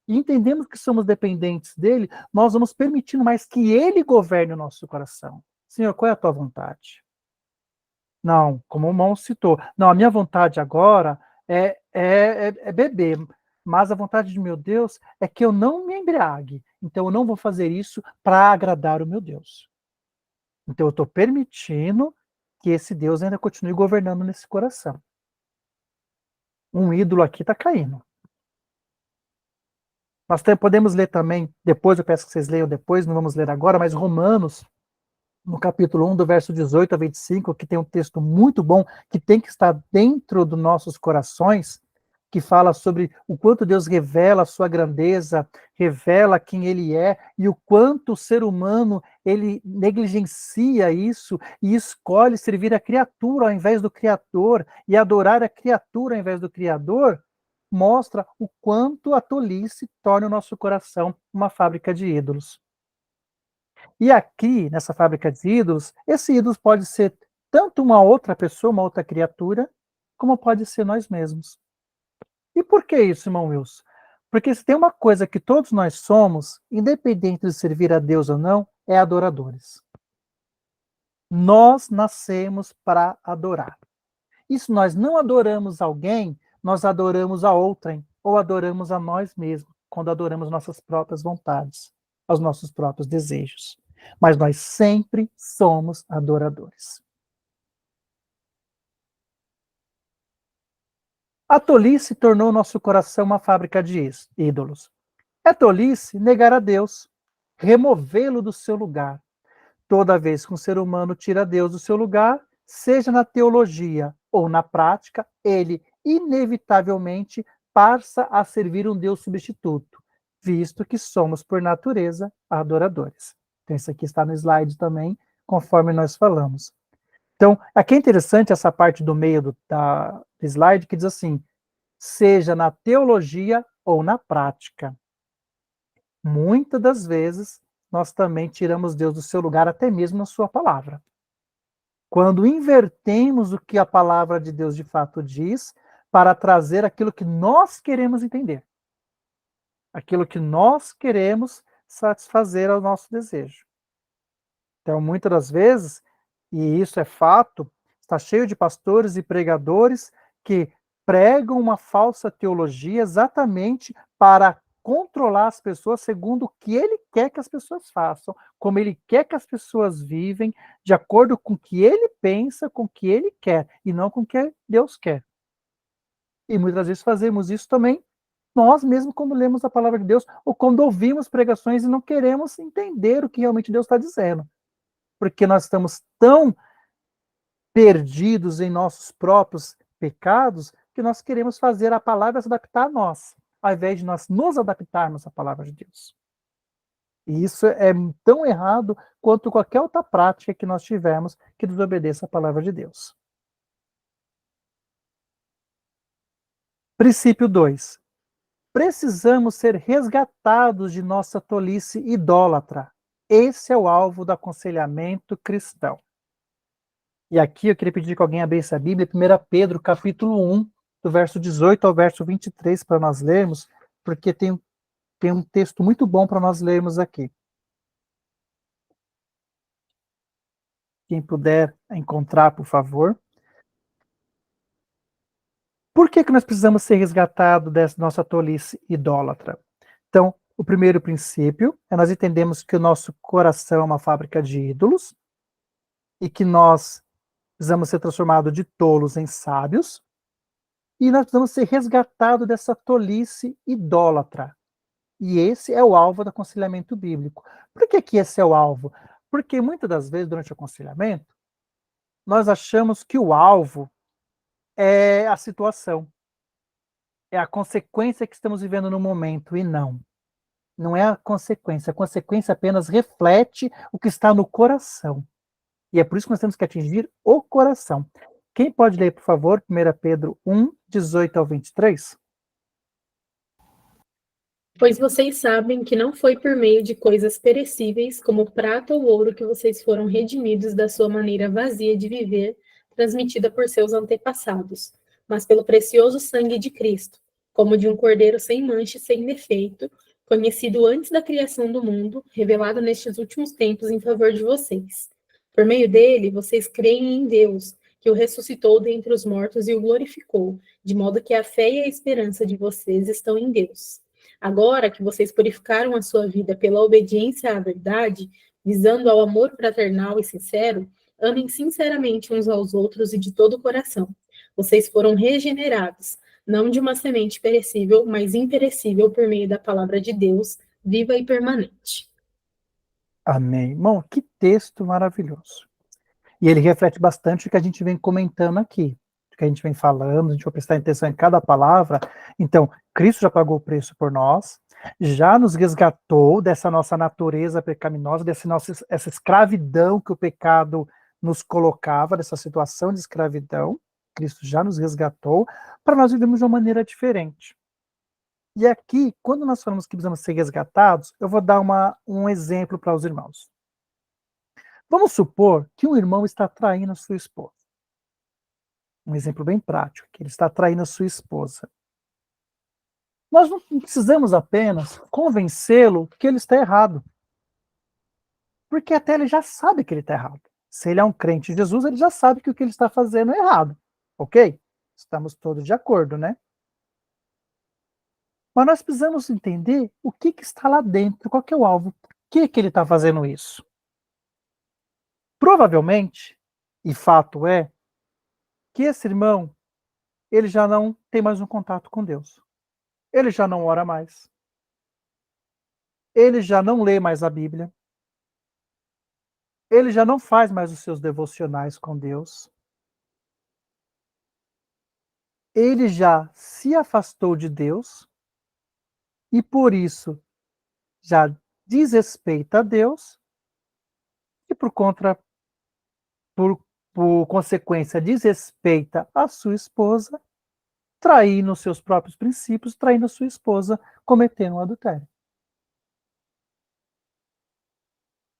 E entendemos que somos dependentes dele, nós vamos permitindo mais que ele governe o nosso coração. Senhor, qual é a tua vontade? Não, como o irmão citou, não, a minha vontade agora é beber, mas a vontade de meu Deus é que eu não me embriague. Então eu não vou fazer isso para agradar o meu Deus. Então eu estou permitindo que esse Deus ainda continue governando nesse coração. Um ídolo aqui está caindo. Nós podemos ler também, depois eu peço que vocês leiam depois, não vamos ler agora, mas Romanos, no capítulo 1, do verso 18 a 25, que tem um texto muito bom, que tem que estar dentro dos nossos corações, que fala sobre o quanto Deus revela a sua grandeza, revela quem ele é, e o quanto o ser humano, ele negligencia isso, e escolhe servir a criatura ao invés do Criador, e adorar a criatura ao invés do Criador, mostra o quanto a tolice torna o nosso coração uma fábrica de ídolos. E aqui, nessa fábrica de ídolos, esse ídolo pode ser tanto uma outra pessoa, uma outra criatura, como pode ser nós mesmos. E por que isso, irmão Wilson? Porque se tem uma coisa que todos nós somos, independente de servir a Deus ou não, é adoradores. Nós nascemos para adorar. E se nós não adoramos alguém, nós adoramos a outrem, ou adoramos a nós mesmos, quando adoramos nossas próprias vontades, aos nossos próprios desejos. Mas nós sempre somos adoradores. A tolice tornou nosso coração uma fábrica de ídolos. É tolice negar a Deus, removê-lo do seu lugar. Toda vez que um ser humano tira Deus do seu lugar, seja na teologia ou na prática, ele inevitavelmente passa a servir um Deus substituto, visto que somos, por natureza, adoradores. Então, isso aqui está no slide também, conforme nós falamos. Então, aqui é interessante essa parte do meio do slide, que diz assim, seja na teologia ou na prática. Muitas das vezes, nós também tiramos Deus do seu lugar, até mesmo na sua palavra. Quando invertemos o que a palavra de Deus de fato diz, para trazer aquilo que nós queremos entender. Aquilo que nós queremos satisfazer ao nosso desejo. Então, muitas das vezes, e isso é fato, está cheio de pastores e pregadores que pregam uma falsa teologia exatamente para controlar as pessoas segundo o que ele quer que as pessoas façam, como ele quer que as pessoas vivem, de acordo com o que ele pensa, com o que ele quer, e não com o que Deus quer. E muitas vezes fazemos isso também nós mesmos quando lemos a palavra de Deus, ou quando ouvimos pregações e não queremos entender o que realmente Deus está dizendo. Porque nós estamos tão perdidos em nossos próprios pecados que nós queremos fazer a palavra se adaptar a nós, ao invés de nós nos adaptarmos à palavra de Deus. E isso é tão errado quanto qualquer outra prática que nós tivermos que desobedeça a palavra de Deus. Princípio 2. Precisamos ser resgatados de nossa tolice idólatra. Esse é o alvo do aconselhamento cristão. E aqui eu queria pedir que alguém abrisse a Bíblia, 1 Pedro, capítulo 1, do verso 18 ao verso 23, para nós lermos, porque tem um texto muito bom para nós lermos aqui. Quem puder encontrar, por favor. Por que nós precisamos ser resgatados dessa nossa tolice idólatra? Então, o primeiro princípio é nós entendemos que o nosso coração é uma fábrica de ídolos e que nós precisamos ser transformados de tolos em sábios e nós precisamos ser resgatados dessa tolice idólatra. E esse é o alvo do aconselhamento bíblico. Por que esse é o alvo? Porque muitas das vezes, durante o aconselhamento, nós achamos que o alvo é a situação. É a consequência que estamos vivendo no momento, e não. Não é a consequência. A consequência apenas reflete o que está no coração. E é por isso que nós temos que atingir o coração. Quem pode ler, por favor, 1 Pedro 1, 18 ao 23? Pois vocês sabem que não foi por meio de coisas perecíveis, como prata ou ouro, que vocês foram redimidos da sua maneira vazia de viver, transmitida por seus antepassados, mas pelo precioso sangue de Cristo, como de um cordeiro sem mancha e sem defeito, conhecido antes da criação do mundo, revelado nestes últimos tempos em favor de vocês. Por meio dele, vocês creem em Deus, que o ressuscitou dentre os mortos e o glorificou, de modo que a fé e a esperança de vocês estão em Deus. Agora que vocês purificaram a sua vida pela obediência à verdade, visando ao amor fraternal e sincero, amem sinceramente uns aos outros e de todo o coração. Vocês foram regenerados, não de uma semente perecível, mas imperecível por meio da palavra de Deus, viva e permanente. Amém. Irmão, que texto maravilhoso. E ele reflete bastante o que a gente vem comentando aqui, o que a gente vem falando, a gente vai prestar atenção em cada palavra. Então, Cristo já pagou o preço por nós, já nos resgatou dessa nossa natureza pecaminosa, essa escravidão que o pecado nos colocava, dessa situação de escravidão. Cristo já nos resgatou para nós vivermos de uma maneira diferente. E aqui, quando nós falamos que precisamos ser resgatados, eu vou dar um exemplo para os irmãos. Vamos supor que um irmão está traindo a sua esposa. Um exemplo bem prático, que ele está traindo a sua esposa. Nós não precisamos apenas convencê-lo que ele está errado. Porque até ele já sabe que ele está errado. Se ele é um crente em Jesus, ele já sabe que o que ele está fazendo é errado. Ok? Estamos todos de acordo, né? Mas nós precisamos entender o que está lá dentro, qual que é o alvo, por que ele está fazendo isso. Provavelmente, e fato é, que esse irmão, ele já não tem mais um contato com Deus. Ele já não ora mais. Ele já não lê mais a Bíblia. Ele já não faz mais os seus devocionais com Deus. Ele já se afastou de Deus e por isso já desrespeita a Deus e por consequência desrespeita a sua esposa, traindo os seus próprios princípios, traindo a sua esposa, cometendo um adultério.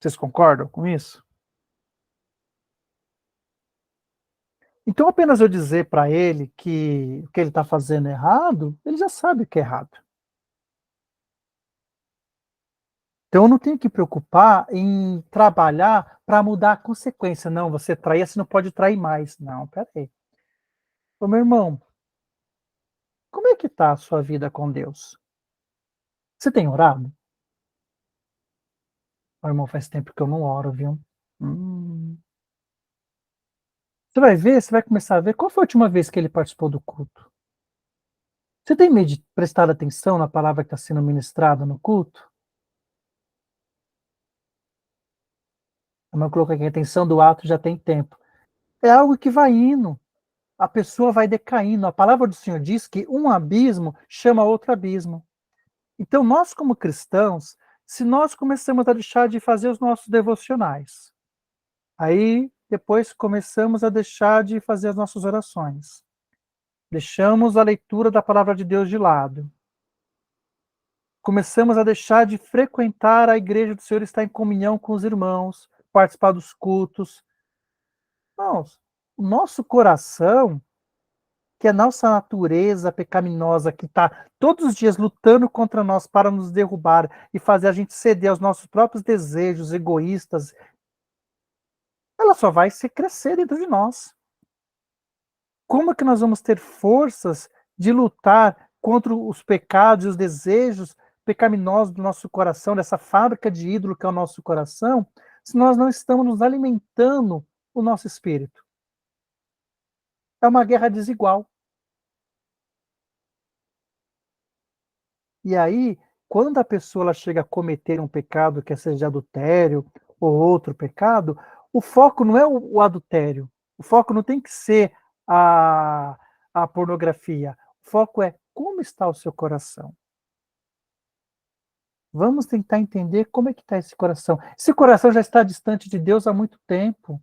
Vocês concordam com isso? Então, apenas eu dizer para ele que o que ele está fazendo é errado, ele já sabe o que é errado. Então, eu não tenho que preocupar em trabalhar para mudar a consequência. Não, você trair, você não pode trair mais. Não, peraí. Ô, meu irmão, como é que está a sua vida com Deus? Você tem orado? Ô, irmão, faz tempo que eu não oro, viu? Você vai ver, você vai começar a ver qual foi a última vez que ele participou do culto. Você tem prestado atenção na palavra que está sendo ministrada no culto? Eu coloquei aqui, a atenção do ato já tem tempo. É algo que vai indo. A pessoa vai decaindo. A palavra do Senhor diz que um abismo chama outro abismo. Então, nós como cristãos Se nós começamos a deixar de fazer os nossos devocionais, aí depois começamos a deixar de fazer as nossas orações, deixamos a leitura da palavra de Deus de lado, começamos a deixar de frequentar a igreja do Senhor, estar em comunhão com os irmãos, participar dos cultos. Irmãos, o nosso coração, que é a nossa natureza pecaminosa, que está todos os dias lutando contra nós para nos derrubar e fazer a gente ceder aos nossos próprios desejos egoístas, ela só vai se crescer dentro de nós. Como é que nós vamos ter forças de lutar contra os pecados e os desejos pecaminosos do nosso coração, dessa fábrica de ídolo que é o nosso coração, se nós não estamos nos alimentando o nosso espírito? É uma guerra desigual. E aí, quando a pessoa ela chega a cometer um pecado, quer seja de adultério ou outro pecado, o foco não é o adultério. O foco não tem que ser a pornografia. O foco é como está o seu coração. Vamos tentar entender como é que está esse coração. Esse coração já está distante de Deus há muito tempo.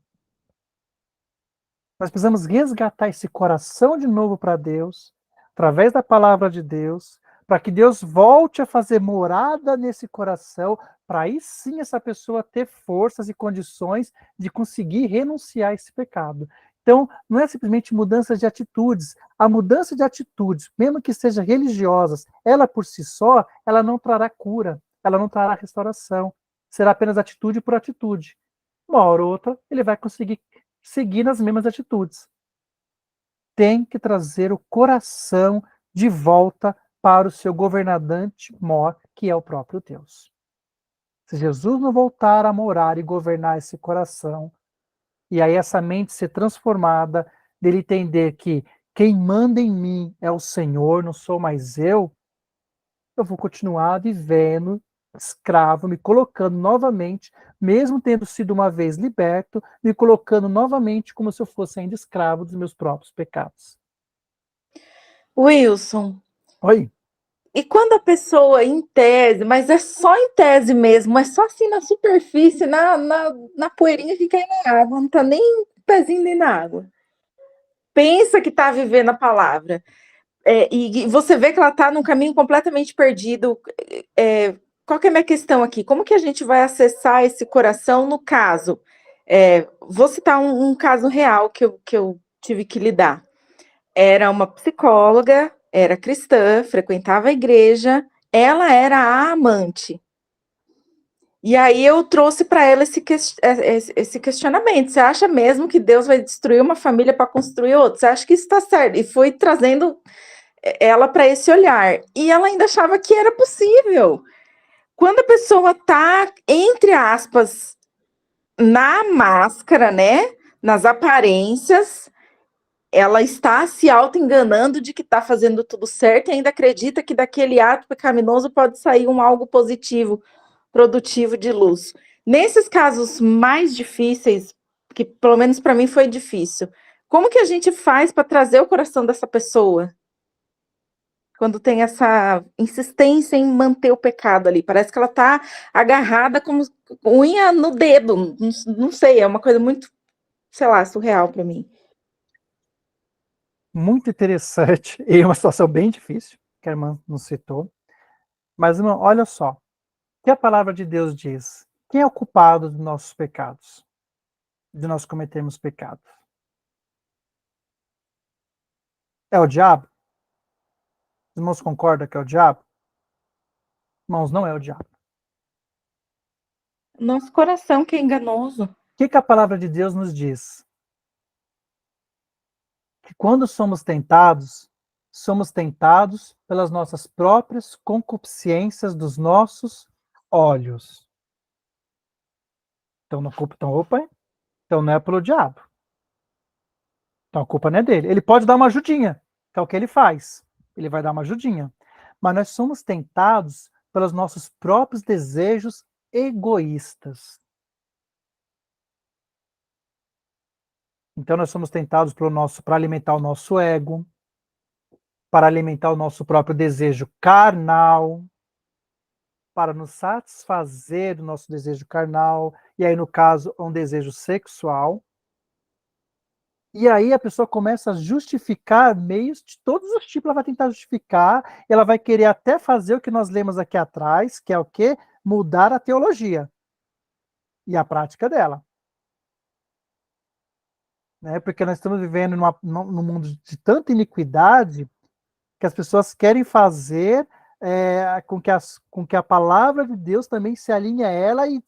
Nós precisamos resgatar esse coração de novo para Deus, através da palavra de Deus, para que Deus volte a fazer morada nesse coração, para aí sim essa pessoa ter forças e condições de conseguir renunciar a esse pecado. Então, não é simplesmente mudança de atitudes. A mudança de atitudes, mesmo que sejam religiosas, ela por si só, ela não trará cura, ela não trará restauração. Será apenas atitude por atitude. Uma hora ou outra, ele vai conseguir seguir nas mesmas atitudes. Tem que trazer o coração de volta para o seu governante mor, que é o próprio Deus. Se Jesus não voltar a morar e governar esse coração, e aí essa mente ser transformada, dele entender que quem manda em mim é o Senhor, não sou mais eu vou continuar vivendo escravo, me colocando novamente, mesmo tendo sido uma vez liberto, me colocando novamente como se eu fosse ainda escravo dos meus próprios pecados. Wilson, Oi? e quando a pessoa, em tese, mas é só em tese mesmo, é só assim na superfície, na poeirinha que cai na água, não tá nem pezinho nem na água, pensa que tá vivendo a palavra, e você vê que ela tá num caminho completamente perdido, qual que é a minha questão aqui? Como que a gente vai acessar esse coração no caso? Vou citar um caso real que eu tive que lidar. Era uma psicóloga, era cristã, frequentava a igreja, ela era a amante. E aí eu trouxe para ela esse questionamento. Você acha mesmo que Deus vai destruir uma família para construir outra? Você acha que isso está certo? E foi trazendo ela para esse olhar. E ela ainda achava que era possível. Quando a pessoa está, entre aspas, na máscara, né? Nas aparências, ela está se auto-enganando de que está fazendo tudo certo e ainda acredita que daquele ato pecaminoso pode sair algo positivo, produtivo de luz. Nesses casos mais difíceis, que pelo menos para mim foi difícil, como que a gente faz para trazer o coração dessa pessoa? Quando tem essa insistência em manter o pecado ali. Parece que ela está agarrada como unha no dedo. Não sei, é uma coisa muito, sei lá, surreal para mim. Muito interessante, e uma situação bem difícil, que a irmã nos citou. Mas, irmão, olha só, o que a palavra de Deus diz? Quem é o culpado dos nossos pecados? De nós cometermos pecados? É o diabo? Os irmãos concordam que é o diabo? Irmãos, não é o diabo. Nosso coração que é enganoso. O que a palavra de Deus nos diz? Que quando somos tentados pelas nossas próprias concupiscências dos nossos olhos. Então não é pelo diabo. Então a culpa não é dele. Ele pode dar uma ajudinha, que é o que ele faz. Ele vai dar uma ajudinha. Mas nós somos tentados pelos nossos próprios desejos egoístas. Então nós somos tentados para alimentar o nosso ego, para alimentar o nosso próprio desejo carnal. para nos satisfazer do nosso desejo carnal, e aí, no caso, um desejo sexual. E aí a pessoa começa a justificar meios de todos os tipos, ela vai tentar justificar, ela vai querer até fazer o que nós lemos aqui atrás, que é o quê? Mudar a teologia e a prática dela. Né? Porque nós estamos vivendo num mundo de tanta iniquidade que as pessoas querem fazer com que a palavra de Deus também se alinhe a ela e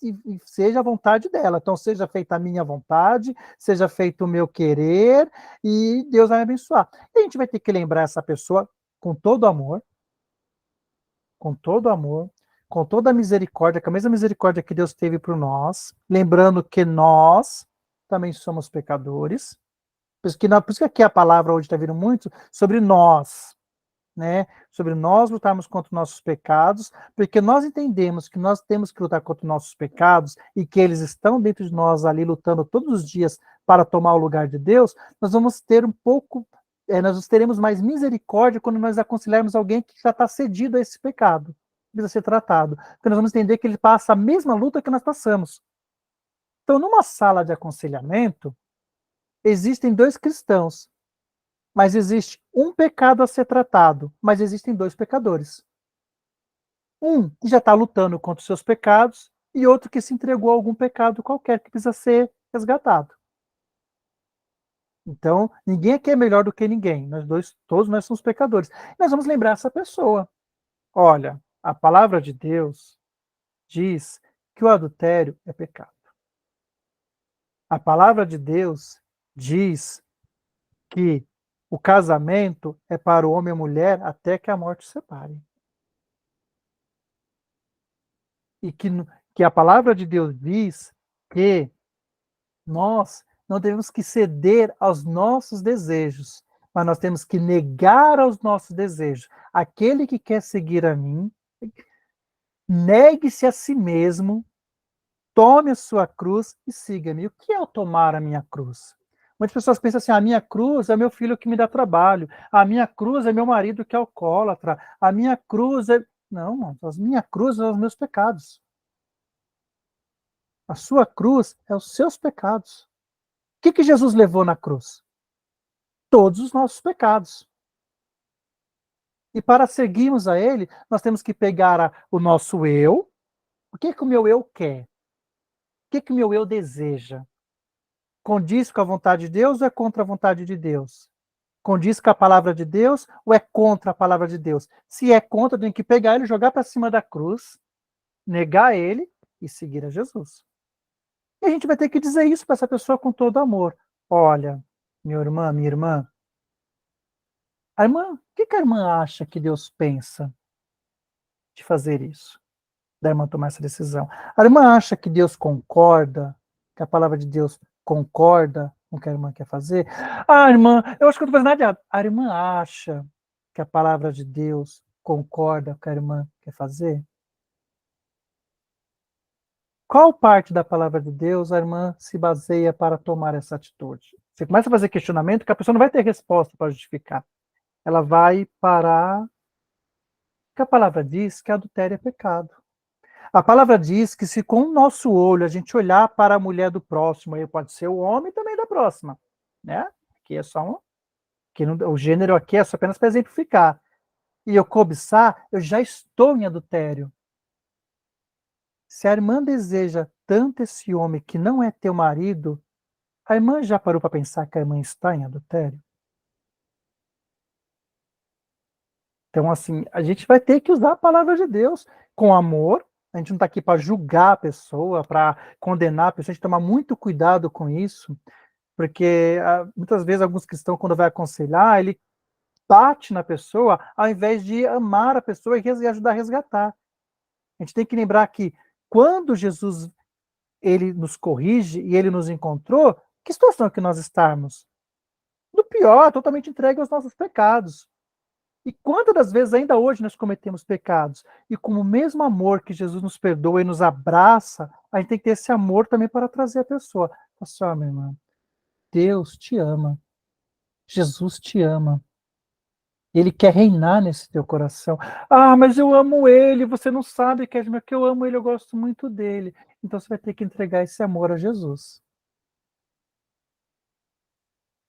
seja a vontade dela. Então, seja feita a minha vontade, seja feito o meu querer, e Deus vai me abençoar. E a gente vai ter que lembrar essa pessoa com todo amor, com todo amor, com toda a misericórdia, com a mesma misericórdia que Deus teve por nós, lembrando que nós também somos pecadores. Por isso que aqui a palavra hoje está vindo muito sobre nós, né? Sobre nós lutarmos contra os nossos pecados, porque nós entendemos que nós temos que lutar contra os nossos pecados e que eles estão dentro de nós ali lutando todos os dias para tomar o lugar de Deus. Nós vamos ter nós teremos mais misericórdia quando nós aconselharmos alguém que já está cedido a esse pecado, precisa ser tratado, porque nós vamos entender que ele passa a mesma luta que nós passamos. Então, numa sala de aconselhamento, existem dois cristãos, mas existe um pecado a ser tratado, mas existem dois pecadores. Um que já está lutando contra os seus pecados e outro que se entregou a algum pecado qualquer que precisa ser resgatado. Então, ninguém aqui é melhor do que ninguém. Todos nós somos pecadores. Nós vamos lembrar essa pessoa. Olha, a palavra de Deus diz que o adultério é pecado. A palavra de Deus diz que o casamento é para o homem e a mulher até que a morte os separe. E que a palavra de Deus diz que nós não devemos que ceder aos nossos desejos, mas nós temos que negar aos nossos desejos. Aquele que quer seguir a mim, negue-se a si mesmo, tome a sua cruz e siga-me. O que é o tomar a minha cruz? Muitas pessoas pensam assim, a minha cruz é meu filho que me dá trabalho, a minha cruz é meu marido que é alcoólatra, a minha cruz é... Não, a minha cruz são os meus pecados. A sua cruz é os seus pecados. O que Jesus levou na cruz? Todos os nossos pecados. E para seguirmos a ele, nós temos que pegar o nosso eu. O que o meu eu quer? O que o meu eu deseja? Condiz com a vontade de Deus ou é contra a vontade de Deus? Condiz com a palavra de Deus ou é contra a palavra de Deus? Se é contra, tem que pegar ele, jogar para cima da cruz, negar ele e seguir a Jesus. E a gente vai ter que dizer isso para essa pessoa com todo amor. Olha, minha irmã, o que a irmã acha que Deus pensa de fazer isso? Da irmã tomar essa decisão. A irmã acha que Deus concorda, que a palavra de Deus concorda com o que a irmã quer fazer? Ah, irmã, eu acho que eu não estou fazendo nada errado. A irmã acha que a palavra de Deus concorda com o que a irmã quer fazer? Qual parte da palavra de Deus a irmã se baseia para tomar essa atitude? Você começa a fazer questionamento que a pessoa não vai ter resposta para justificar. Ela vai parar... que a palavra diz que adultério é pecado. A palavra diz que se com o nosso olho a gente olhar para a mulher do próximo, aí pode ser o homem também da próxima, né? Aqui é só o gênero aqui é só apenas para exemplificar. E eu cobiçar, eu já estou em adultério. Se a irmã deseja tanto esse homem que não é teu marido, a irmã já parou para pensar que a irmã está em adultério? Então, assim, a gente vai ter que usar a palavra de Deus com amor. A gente não está aqui para julgar a pessoa, para condenar a pessoa. A gente tomar muito cuidado com isso, porque muitas vezes alguns cristãos, quando vai aconselhar, ele bate na pessoa ao invés de amar a pessoa e ajudar a resgatar. A gente tem que lembrar que quando Jesus ele nos corrige e ele nos encontrou, que situação que nós estamos? Do pior, totalmente entregue aos nossos pecados. E quantas das vezes ainda hoje nós cometemos pecados? E com o mesmo amor que Jesus nos perdoa e nos abraça, a gente tem que ter esse amor também para trazer a pessoa. Olha, minha irmã, Deus te ama. Jesus te ama. Ele quer reinar nesse teu coração. Ah, mas eu amo ele, você não sabe, Kedma, que eu amo ele, eu gosto muito dele. Então você vai ter que entregar esse amor a Jesus.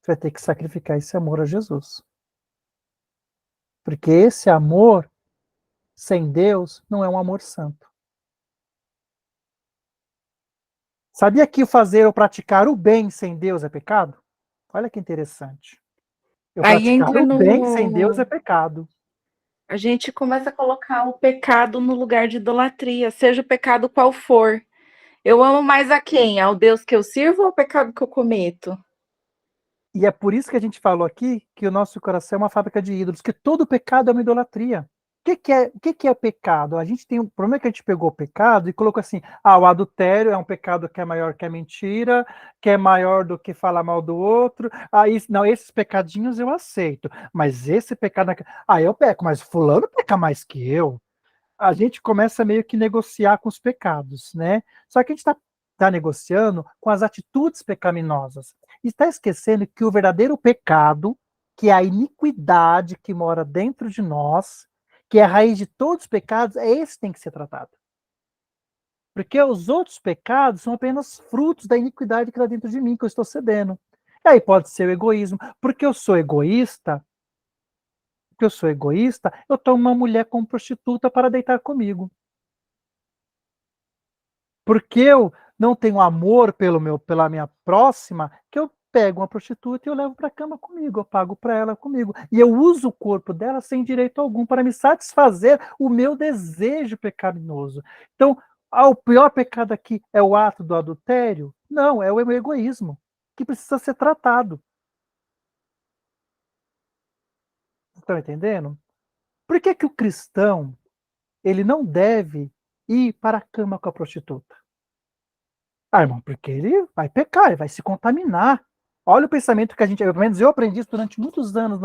Você vai ter que sacrificar esse amor a Jesus. Porque esse amor sem Deus não é um amor santo. Sabia que fazer ou praticar o bem sem Deus é pecado? Olha que interessante. Eu Aí praticar entra o bem sem Deus no. é pecado. A gente começa a colocar o pecado no lugar de idolatria, seja o pecado qual for. Eu amo mais a quem? Ao Deus que eu sirvo ou ao pecado que eu cometo? E é por isso que a gente falou aqui que o nosso coração é uma fábrica de ídolos, que todo pecado é uma idolatria. O que é pecado? A gente tem um problema, que a gente pegou o pecado e colocou assim: o adultério é um pecado que é maior que a mentira, que é maior do que falar mal do outro. Não, esses pecadinhos eu aceito, mas esse pecado, eu peco, mas fulano peca mais que eu. A gente começa meio que negociar com os pecados, né? Só que a gente está negociando com as atitudes pecaminosas. E está esquecendo que o verdadeiro pecado, que é a iniquidade que mora dentro de nós, que é a raiz de todos os pecados, é esse que tem que ser tratado. Porque os outros pecados são apenas frutos da iniquidade que está dentro de mim, que eu estou cedendo. E aí pode ser o egoísmo. Porque eu sou egoísta, eu tomo uma mulher como prostituta para deitar comigo. Porque eu não tenho amor pela minha próxima, que eu pego uma prostituta e eu levo para a cama comigo, eu pago para ela comigo. E eu uso o corpo dela sem direito algum para me satisfazer o meu desejo pecaminoso. Então, o pior pecado aqui é o ato do adultério? Não, é o meu egoísmo, que precisa ser tratado. Estão entendendo? Por que o cristão ele não deve ir para a cama com a prostituta? Irmão, porque ele vai pecar, ele vai se contaminar. Olha o pensamento que pelo menos eu aprendi isso durante muitos anos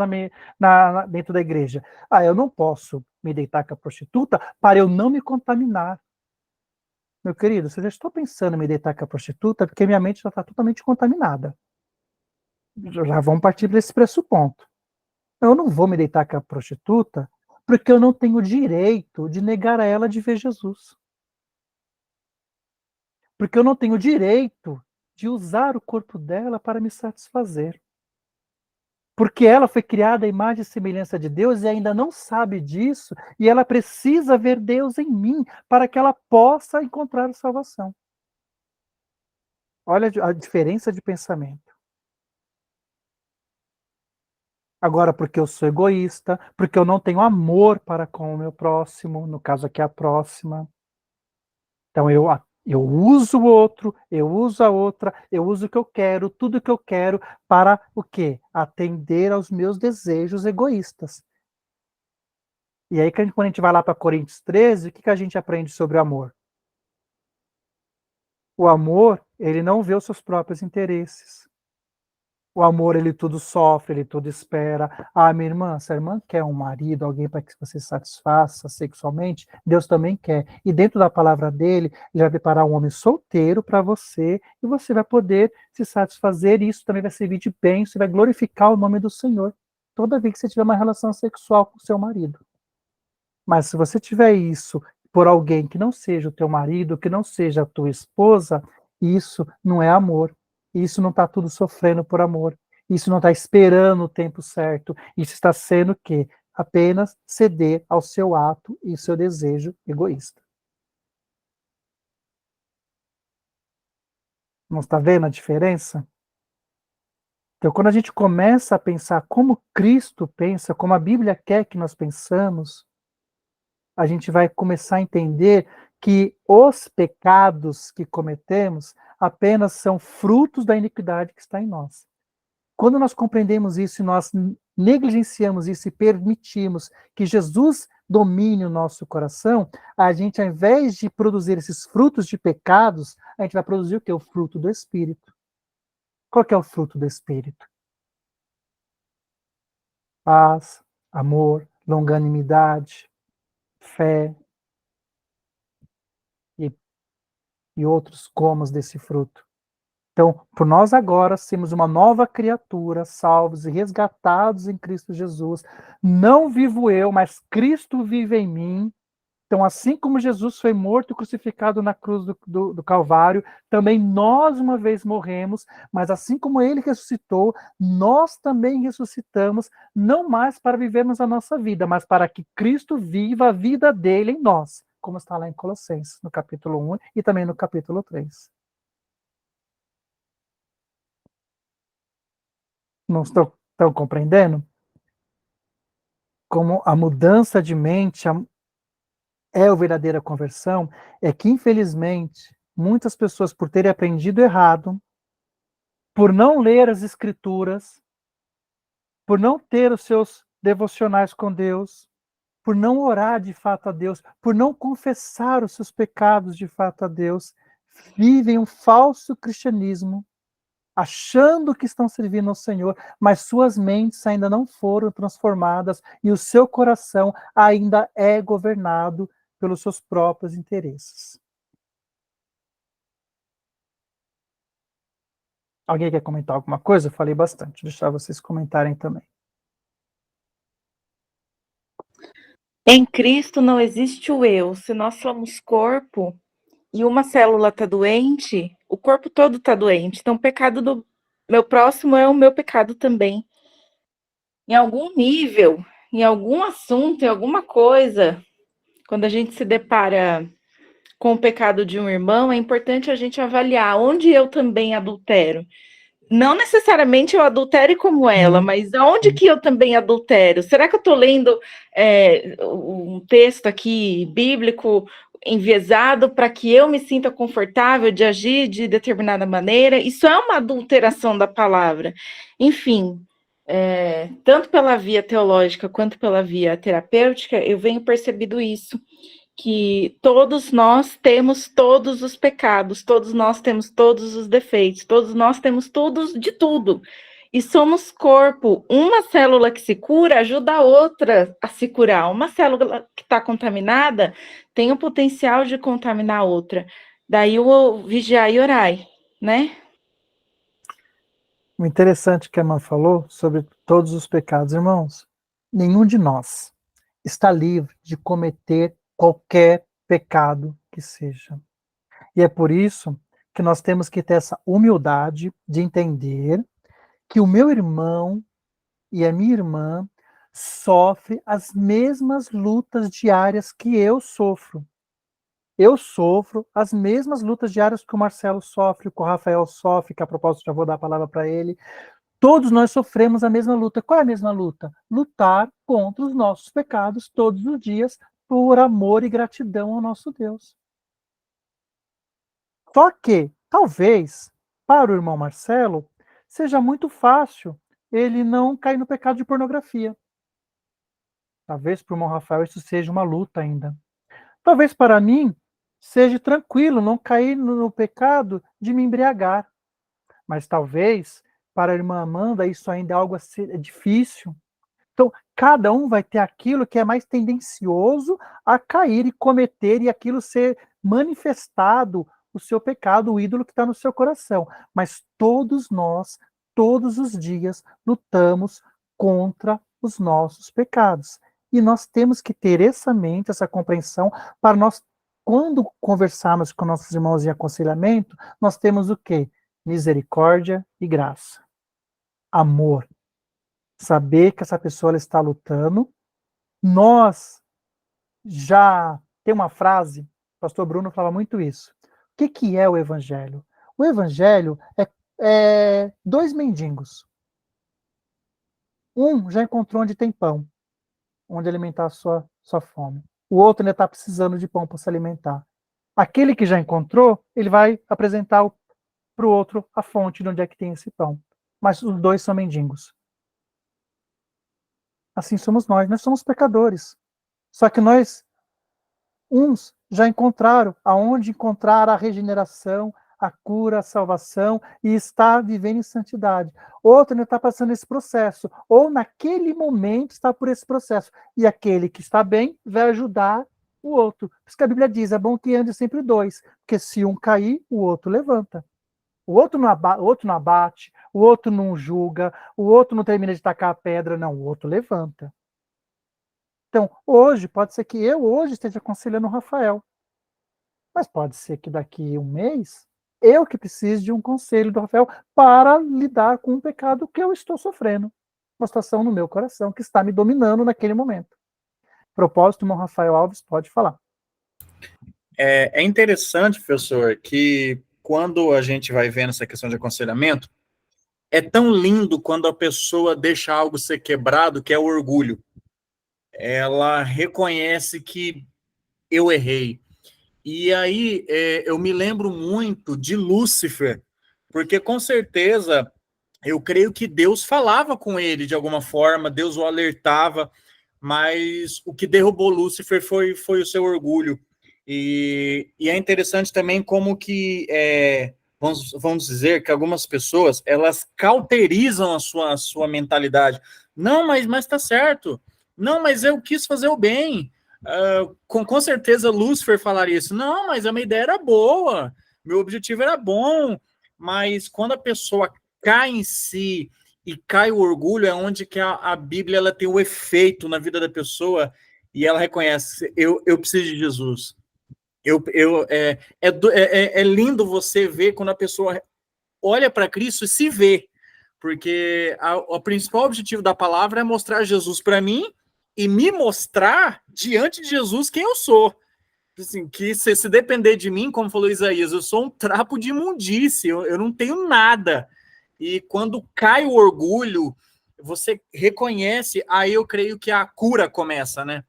dentro da igreja. Eu não posso me deitar com a prostituta para eu não me contaminar. Meu querido, você já estou pensando em me deitar com a prostituta porque minha mente já está totalmente contaminada. Já vamos partir desse pressuposto. Eu não vou me deitar com a prostituta porque eu não tenho o direito de negar a ela de ver Jesus. Porque eu não tenho o direito de usar o corpo dela para me satisfazer. Porque ela foi criada à imagem e semelhança de Deus e ainda não sabe disso, e ela precisa ver Deus em mim para que ela possa encontrar a salvação. Olha a diferença de pensamento. Agora, porque eu sou egoísta, porque eu não tenho amor para com o meu próximo, no caso aqui a próxima. Então eu uso o outro, eu uso a outra, eu uso o que eu quero, tudo que eu quero, para o quê? Atender aos meus desejos egoístas. E aí, quando a gente vai lá para Coríntios 13, o que a gente aprende sobre o amor? O amor, ele não vê os seus próprios interesses. O amor, ele tudo sofre, ele tudo espera. Minha irmã, se a irmã quer um marido, alguém para que você satisfaça sexualmente, Deus também quer. E dentro da palavra dele, ele vai preparar um homem solteiro para você, e você vai poder se satisfazer, e isso também vai servir de bem, você vai glorificar o nome do Senhor toda vez que você tiver uma relação sexual com o seu marido. Mas se você tiver isso por alguém que não seja o teu marido, que não seja a tua esposa, isso não é amor. Isso não está tudo sofrendo por amor. Isso não está esperando o tempo certo. Isso está sendo o quê? Apenas ceder ao seu ato e seu desejo egoísta. Não está vendo a diferença? Então, quando a gente começa a pensar como Cristo pensa, como a Bíblia quer que nós pensamos, a gente vai começar a entender que os pecados que cometemos apenas são frutos da iniquidade que está em nós. Quando nós compreendemos isso e nós negligenciamos isso e permitimos que Jesus domine o nosso coração, a gente, ao invés de produzir esses frutos de pecados, a gente vai produzir o quê? O fruto do Espírito. Qual que é o fruto do Espírito? Paz, amor, longanimidade, fé, e outros gomos desse fruto. Então, por nós agora sermos uma nova criatura, salvos e resgatados em Cristo Jesus, não vivo eu, mas Cristo vive em mim. Então, assim como Jesus foi morto e crucificado na cruz do Calvário, também nós uma vez morremos, mas assim como ele ressuscitou, nós também ressuscitamos, não mais para vivermos a nossa vida, mas para que Cristo viva a vida dele em nós, como está lá em Colossenses, no capítulo 1 e também no capítulo 3. Não estão compreendendo? Como a mudança de mente é a verdadeira conversão, é que, infelizmente, muitas pessoas, por terem aprendido errado, por não ler as Escrituras, por não ter os seus devocionais com Deus, por não orar de fato a Deus, por não confessar os seus pecados de fato a Deus, vivem um falso cristianismo, achando que estão servindo ao Senhor, mas suas mentes ainda não foram transformadas e o seu coração ainda é governado pelos seus próprios interesses. Alguém quer comentar alguma coisa? Eu falei bastante, vou deixar vocês comentarem também. Em Cristo não existe o eu. Se nós somos corpo e uma célula está doente, o corpo todo está doente. Então, o pecado do meu próximo é o meu pecado também. Em algum nível, em algum assunto, em alguma coisa, quando a gente se depara com o pecado de um irmão, é importante a gente avaliar onde eu também adultero. Não necessariamente eu adultere como ela, mas aonde que eu também adultero? Será que eu estou lendo um texto aqui bíblico enviesado para que eu me sinta confortável de agir de determinada maneira? Isso é uma adulteração da palavra. Enfim, tanto pela via teológica quanto pela via terapêutica, eu venho percebido isso, que todos nós temos todos os pecados, todos nós temos todos os defeitos, todos nós temos todos de tudo. E somos corpo. Uma célula que se cura ajuda a outra a se curar. Uma célula que está contaminada tem o potencial de contaminar a outra. Daí o vigiar e orai, né? O interessante que a irmã falou sobre todos os pecados, irmãos, nenhum de nós está livre de cometer qualquer pecado que seja. E é por isso que nós temos que ter essa humildade de entender que o meu irmão e a minha irmã sofrem as mesmas lutas diárias que eu sofro. Eu sofro as mesmas lutas diárias que o Marcelo sofre, que o Rafael sofre, que a propósito já vou dar a palavra para ele. Todos nós sofremos a mesma luta. Qual é a mesma luta? Lutar contra os nossos pecados todos os dias, por amor e gratidão ao nosso Deus. Só que, talvez, para o irmão Marcelo, seja muito fácil ele não cair no pecado de pornografia. Talvez para o irmão Rafael isso seja uma luta ainda. Talvez para mim seja tranquilo não cair no pecado de me embriagar. Mas talvez para a irmã Amanda isso ainda é algo difícil. Então, cada um vai ter aquilo que é mais tendencioso a cair e cometer, e aquilo ser manifestado, o seu pecado, o ídolo que está no seu coração. Mas todos nós, todos os dias, lutamos contra os nossos pecados. E nós temos que ter essa mente, essa compreensão, para nós, quando conversarmos com nossos irmãos em aconselhamento, nós temos o quê? Misericórdia e graça. Amor. Saber que essa pessoa ela está lutando. Nós já tem uma frase, o pastor Bruno fala muito isso. O que é o evangelho? O evangelho é dois mendigos. Um já encontrou onde tem pão, onde alimentar a sua fome. O outro ainda está precisando de pão para se alimentar. Aquele que já encontrou, ele vai apresentar para o outro a fonte de onde é que tem esse pão. Mas os dois são mendigos. Assim somos nós somos pecadores. Só que uns já encontraram aonde encontrar a regeneração, a cura, a salvação, e está vivendo em santidade. Outro ainda está passando esse processo, ou naquele momento está por esse processo. E aquele que está bem vai ajudar o outro. Por isso que a Bíblia diz, é bom que ande sempre dois, porque se um cair, o outro levanta. O outro não abate, o outro não julga, o outro não termina de tacar a pedra, não, o outro levanta. Então, hoje, pode ser que eu hoje esteja aconselhando o Rafael, mas pode ser que daqui um mês, eu que precise de um conselho do Rafael para lidar com um pecado que eu estou sofrendo, uma situação no meu coração que está me dominando naquele momento. Propósito, irmão Rafael Alves, pode falar. É interessante, professor, que quando a gente vai vendo essa questão de aconselhamento, é tão lindo quando a pessoa deixa algo ser quebrado, que é o orgulho. Ela reconhece que eu errei. E aí eu me lembro muito de Lúcifer, porque com certeza eu creio que Deus falava com ele de alguma forma, Deus o alertava, mas o que derrubou Lúcifer foi o seu orgulho. E é interessante também como que, vamos dizer que algumas pessoas, elas cauterizam a sua mentalidade. Não, mas tá certo. Não, mas eu quis fazer o bem. Com certeza Lúcifer falaria isso. Não, mas a minha ideia era boa. Meu objetivo era bom. Mas quando a pessoa cai em si e cai o orgulho, é onde que a Bíblia ela tem o efeito na vida da pessoa e ela reconhece, eu preciso de Jesus. É lindo você ver quando a pessoa olha para Cristo e se vê, porque o principal objetivo da palavra é mostrar Jesus para mim e me mostrar diante de Jesus quem eu sou. Assim, que se depender de mim, como falou Isaías, eu sou um trapo de imundície, eu não tenho nada. E quando cai o orgulho, você reconhece, aí eu creio que a cura começa, né?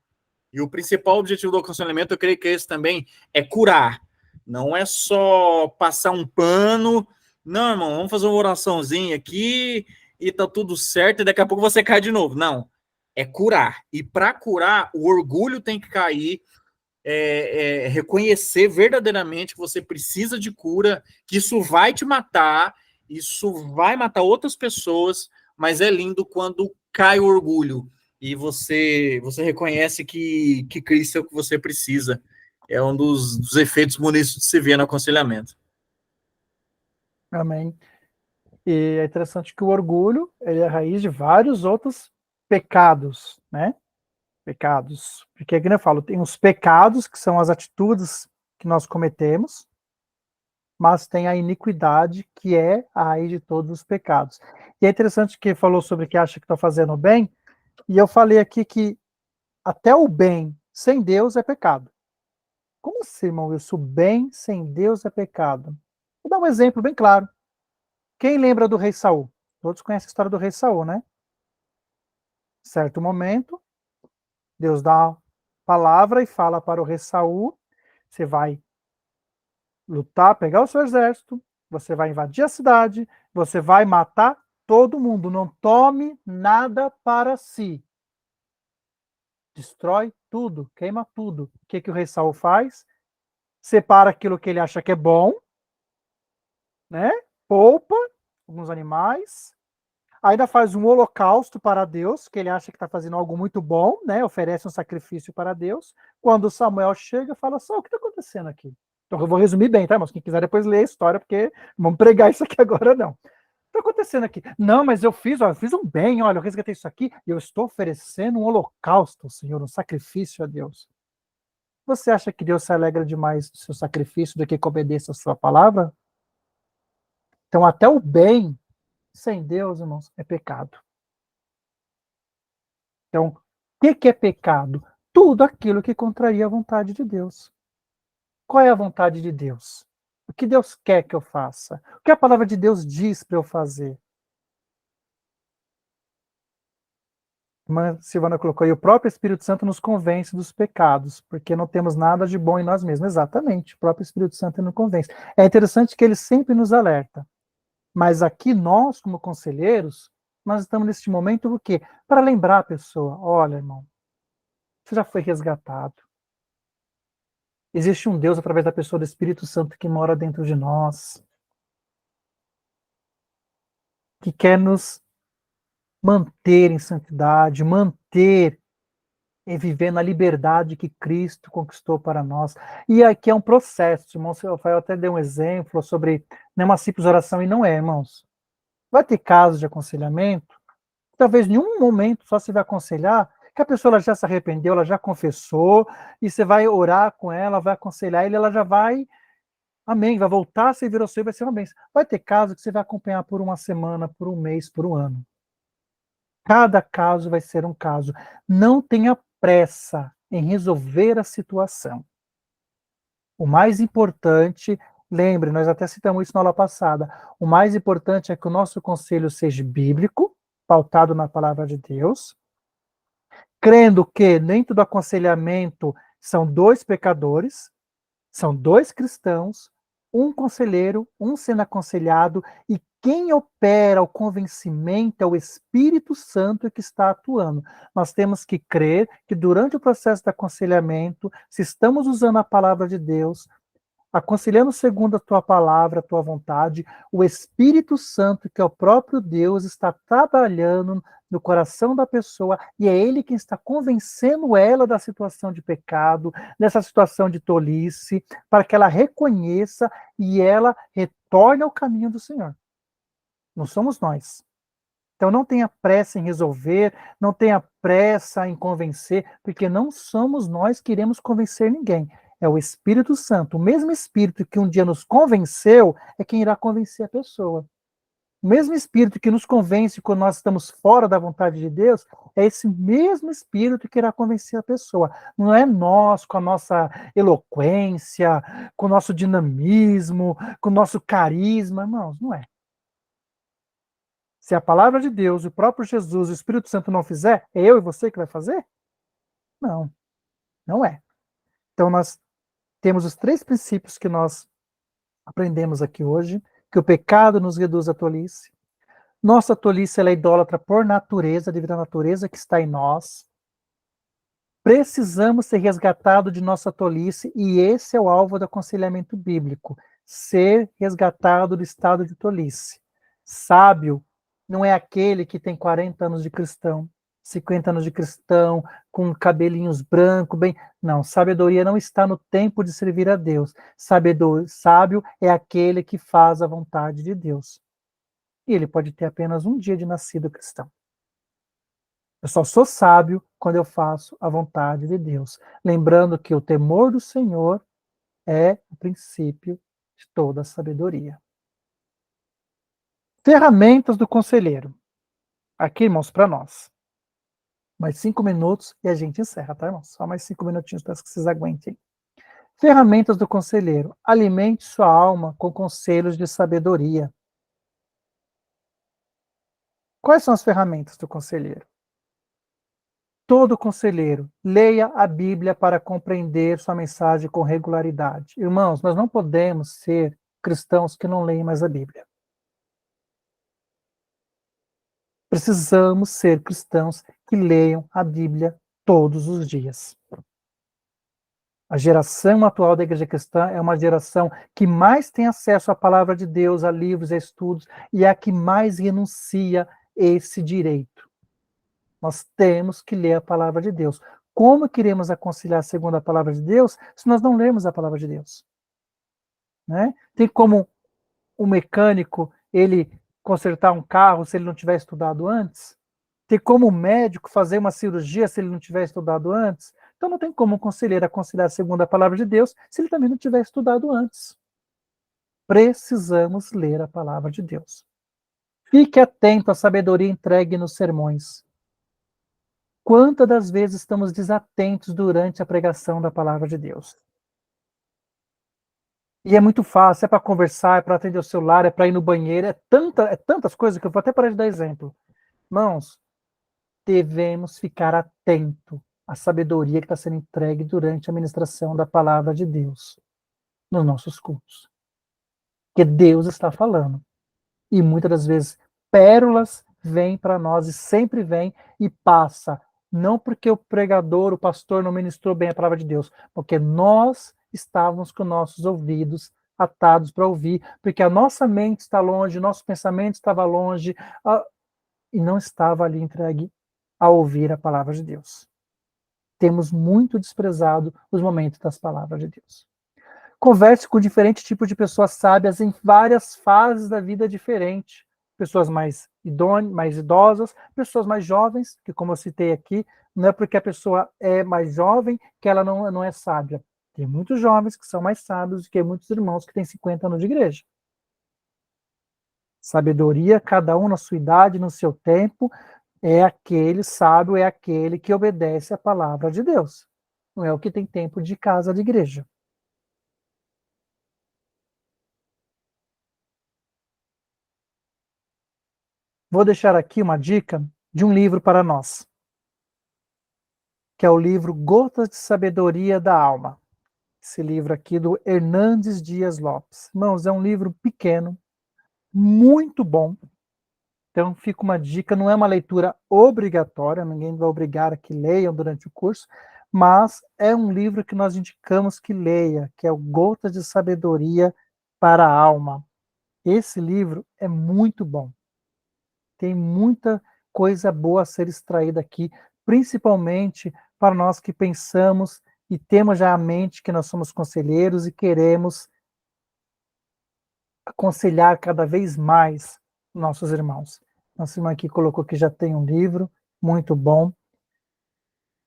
E o principal objetivo do aconselhamento, eu creio que esse também é curar. Não é só passar um pano. Não, irmão, vamos fazer uma oraçãozinha aqui e tá tudo certo, e daqui a pouco você cai de novo. Não, é curar. E para curar, o orgulho tem que cair, reconhecer verdadeiramente que você precisa de cura, que isso vai te matar, isso vai matar outras pessoas, mas é lindo quando cai o orgulho e você reconhece que Cristo é o que você precisa. É um dos efeitos bonitos de se ver no aconselhamento. Amém. E é interessante que o orgulho ele é a raiz de vários outros pecados, né? Pecados. Porque, como eu falo, tem os pecados, que são as atitudes que nós cometemos, mas tem a iniquidade, que é a raiz de todos os pecados. E é interessante que falou sobre que acha que está fazendo bem, e eu falei aqui que até o bem sem Deus é pecado. Como assim, irmão Wilson? O bem sem Deus é pecado. Vou dar um exemplo bem claro. Quem lembra do rei Saul? Todos conhecem a história do rei Saul, né? Certo momento, Deus dá a palavra e fala para o rei Saul: você vai lutar, pegar o seu exército, você vai invadir a cidade, você vai matar todo mundo, não tome nada para si. Destrói tudo, queima tudo. O que o rei Saul faz? Separa aquilo que ele acha que é bom, né? Poupa alguns animais, ainda faz um holocausto para Deus, que ele acha que está fazendo algo muito bom, né? Oferece um sacrifício para Deus. Quando Samuel chega, fala só, o que está acontecendo aqui? Então eu vou resumir bem, tá, irmãos? Quem quiser depois ler a história, porque vamos pregar isso aqui agora, não. O que está acontecendo aqui? Não, mas eu fiz um bem, olha, eu resgatei isso aqui e eu estou oferecendo um holocausto, Senhor, um sacrifício a Deus. Você acha que Deus se alegra demais do seu sacrifício do que obedeça a sua palavra? Então, até o bem sem Deus, irmãos, é pecado. Então, o que é pecado? Tudo aquilo que contraria a vontade de Deus. Qual é a vontade de Deus? O que Deus quer que eu faça? O que a palavra de Deus diz para eu fazer? A irmã Silvana colocou aí, o próprio Espírito Santo nos convence dos pecados, porque não temos nada de bom em nós mesmos. Exatamente, o próprio Espírito Santo nos convence. É interessante que ele sempre nos alerta. Mas aqui nós, como conselheiros, nós estamos neste momento o quê? Para lembrar a pessoa, olha, irmão, você já foi resgatado. Existe um Deus através da pessoa do Espírito Santo que mora dentro de nós, que quer nos manter em santidade, manter é viver na liberdade que Cristo conquistou para nós. E aqui é um processo, irmão. O Rafael até deu um exemplo sobre uma simples oração, e não é, irmãos. Vai ter casos de aconselhamento, talvez em um momento só você vai aconselhar, que a pessoa ela já se arrependeu, ela já confessou, e você vai orar com ela, vai aconselhar ele, ela já vai, amém, vai voltar a servir ao Senhor e vai ser uma bênção. Vai ter casos que você vai acompanhar por uma semana, por um mês, por um ano. Cada caso vai ser um caso. Não tenha pressa em resolver a situação. O mais importante, lembre, nós até citamos isso na aula passada, o mais importante é que o nosso conselho seja bíblico, pautado na palavra de Deus, crendo que dentro do aconselhamento são 2 pecadores, são 2 cristãos, um conselheiro, um sendo aconselhado, e quem opera o convencimento é o Espírito Santo que está atuando. Nós temos que crer que durante o processo de aconselhamento, se estamos usando a palavra de Deus, aconselhando segundo a tua palavra, a tua vontade, o Espírito Santo, que é o próprio Deus, está trabalhando no coração da pessoa, e é ele quem está convencendo ela da situação de pecado, dessa situação de tolice, para que ela reconheça e ela retorne ao caminho do Senhor. Não somos nós. Então não tenha pressa em resolver, não tenha pressa em convencer, porque não somos nós que iremos convencer ninguém. É o Espírito Santo. O mesmo Espírito que um dia nos convenceu é quem irá convencer a pessoa. O mesmo Espírito que nos convence quando nós estamos fora da vontade de Deus, é esse mesmo Espírito que irá convencer a pessoa. Não é nós, com a nossa eloquência, com o nosso dinamismo, com o nosso carisma. Irmãos, não é. Se a palavra de Deus, o próprio Jesus, o Espírito Santo não fizer, é eu e você que vai fazer? Não, não é. Então nós temos os 3 princípios que nós aprendemos aqui hoje, que o pecado nos reduz à tolice. Nossa tolice ela é idólatra por natureza, devido à natureza que está em nós. Precisamos ser resgatados de nossa tolice, e esse é o alvo do aconselhamento bíblico, ser resgatado do estado de tolice. Sábio não é aquele que tem 40 anos de cristão, 50 anos de cristão, com cabelinhos brancos, bem... Não, sabedoria não está no tempo de servir a Deus. Sábio é aquele que faz a vontade de Deus. E ele pode ter apenas um dia de nascido cristão. Eu só sou sábio quando eu faço a vontade de Deus. Lembrando que o temor do Senhor é o princípio de toda a sabedoria. Ferramentas do conselheiro. Aqui, irmãos, para nós. Mais 5 minutos e a gente encerra, tá, irmãos? Só mais 5 minutinhos para que vocês aguentem. Ferramentas do conselheiro. Alimente sua alma com conselhos de sabedoria. Quais são as ferramentas do conselheiro? Todo conselheiro, leia a Bíblia para compreender sua mensagem com regularidade. Irmãos, nós não podemos ser cristãos que não leem mais a Bíblia. Precisamos ser cristãos que leiam a Bíblia todos os dias. A geração atual da igreja cristã é uma geração que mais tem acesso à palavra de Deus, a livros, a estudos, e é a que mais renuncia esse direito. Nós temos que ler a palavra de Deus. Como queremos aconselhar segundo a palavra de Deus se nós não lermos a palavra de Deus? Né? Tem como um mecânico ele consertar um carro se ele não tiver estudado antes? Tem como um médico fazer uma cirurgia se ele não tiver estudado antes? Então não tem como um conselheiro aconselhar segundo a palavra de Deus se ele também não tiver estudado antes. Precisamos ler a palavra de Deus. Fique atento à sabedoria entregue nos sermões. Quantas das vezes estamos desatentos durante a pregação da palavra de Deus? E é muito fácil, é para conversar, é para atender o celular, é para ir no banheiro, é tantas coisas que eu vou até parar de dar exemplo. Irmãos, devemos ficar atentos à sabedoria que está sendo entregue durante a ministração da palavra de Deus nos nossos cultos. Porque Deus está falando. E muitas das vezes pérolas vêm para nós e sempre vêm e passa. Não porque o pregador, o pastor não ministrou bem a palavra de Deus, porque nós estávamos com nossos ouvidos atados para ouvir, porque a nossa mente está longe, nosso pensamento estava longe, e não estava ali entregue a ouvir a palavra de Deus. temos muito desprezado os momentos das palavras de Deus. Converse com diferentes tipos de pessoas sábias em várias fases da vida diferente. Pessoas mais idosas, pessoas mais jovens, que como eu citei aqui, não é porque a pessoa é mais jovem que ela não é sábia. Tem muitos jovens que são mais sábios do que muitos irmãos que têm 50 anos de igreja. Sabedoria, cada um na sua idade, no seu tempo, é aquele sábio, é aquele que obedece à palavra de Deus. Não é o que tem tempo de casa de igreja. Vou deixar aqui uma dica de um livro para nós, que é o livro Gotas de Sabedoria da Alma. Esse livro aqui do Hernandes Dias Lopes. Irmãos, é um livro pequeno, muito bom. Então fica uma dica, não é uma leitura obrigatória, ninguém vai obrigar a que leiam durante o curso, mas é um livro que nós indicamos que leia, que é o Gotas de Sabedoria para a Alma. Esse livro é muito bom. Tem muita coisa boa a ser extraída aqui, principalmente para nós que pensamos e temos já a mente que nós somos conselheiros e queremos aconselhar cada vez mais nossos irmãos. Nossa irmã aqui colocou que já tem um livro, muito bom.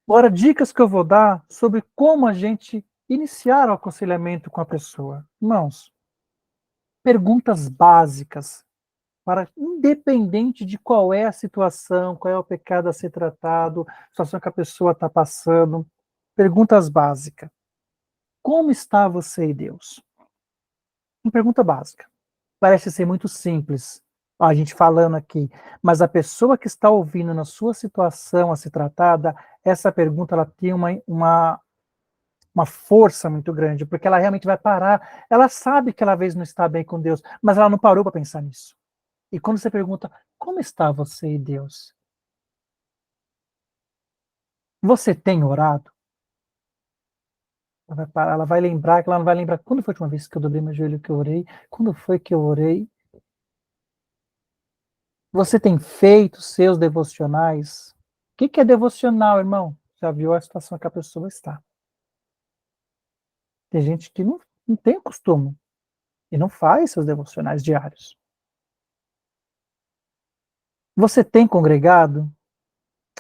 Agora, dicas que eu vou dar sobre como a gente iniciar o aconselhamento com a pessoa. Irmãos, perguntas básicas, para independente de qual é a situação, qual é o pecado a ser tratado, a situação que a pessoa está passando, perguntas básicas. Como está você e Deus? Uma pergunta básica. Parece ser muito simples, a gente falando aqui, mas a pessoa que está ouvindo na sua situação a ser tratada, essa pergunta ela tem uma força muito grande, porque ela realmente vai parar. Ela sabe que ela às vezes não está bem com Deus, mas ela não parou para pensar nisso. E quando você pergunta, como está você e Deus? Você tem orado? Ela vai parar, ela vai lembrar, que ela não vai lembrar quando foi a última vez que eu dobrei meu joelho que eu orei, quando foi que eu orei. Você tem feito seus devocionais? O que é devocional, irmão? Já viu a situação que a pessoa está. Tem gente que não tem o costume e não faz seus devocionais diários. Você tem congregado?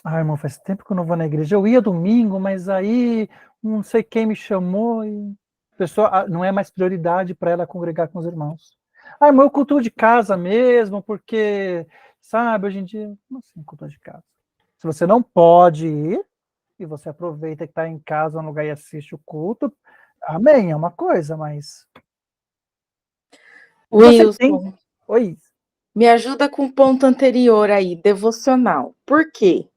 Ah, irmão, faz tempo que eu não vou na igreja. Eu ia domingo, mas aí não sei quem me chamou e a pessoa não é mais prioridade para ela congregar com os irmãos. Ah, irmão, eu cultuo de casa mesmo, porque, sabe, hoje em dia, como assim cultuo de casa? Se você não pode ir, e você aproveita que está em casa, no lugar e assiste o culto, amém, é uma coisa, mas... Você tem... Wilson, Oi. me ajuda com o ponto anterior aí, devocional. Por quê?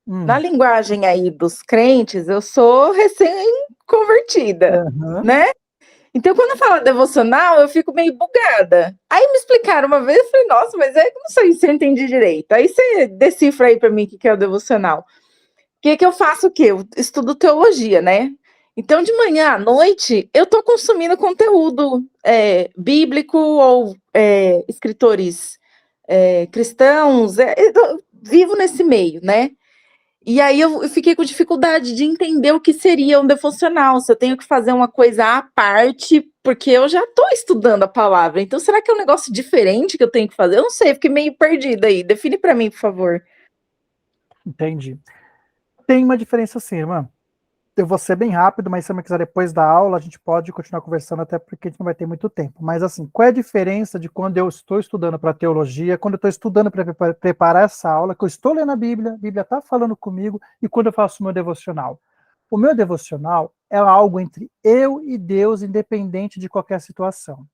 Na linguagem aí dos crentes, eu sou recém-convertida, né? Então, quando fala devocional, eu fico meio bugada. Aí me explicaram uma vez, eu falei, nossa, mas eu não sei se eu entendi direito. Aí você decifra aí para mim o que é o devocional. O que eu faço o quê? Eu estudo teologia, né? Então, de manhã à noite, eu estou consumindo conteúdo bíblico ou escritores cristãos. Eu vivo nesse meio, né? E aí eu fiquei com dificuldade de entender o que seria um devocional, se eu tenho que fazer uma coisa à parte, porque eu já estou estudando a palavra. Então, será que é um negócio diferente que eu tenho que fazer? Eu não sei, fiquei meio perdida aí. Define para mim, por favor. Entendi. Tem uma diferença sim, irmã. Eu vou ser bem rápido, mas se você quiser depois da aula, a gente pode continuar conversando, até porque a gente não vai ter muito tempo. Mas assim, qual é a diferença de quando eu estou estudando para teologia, quando eu estou estudando para preparar essa aula, que eu estou lendo a Bíblia está falando comigo, e quando eu faço o meu devocional? O meu devocional é algo entre eu e Deus, independente de qualquer situação.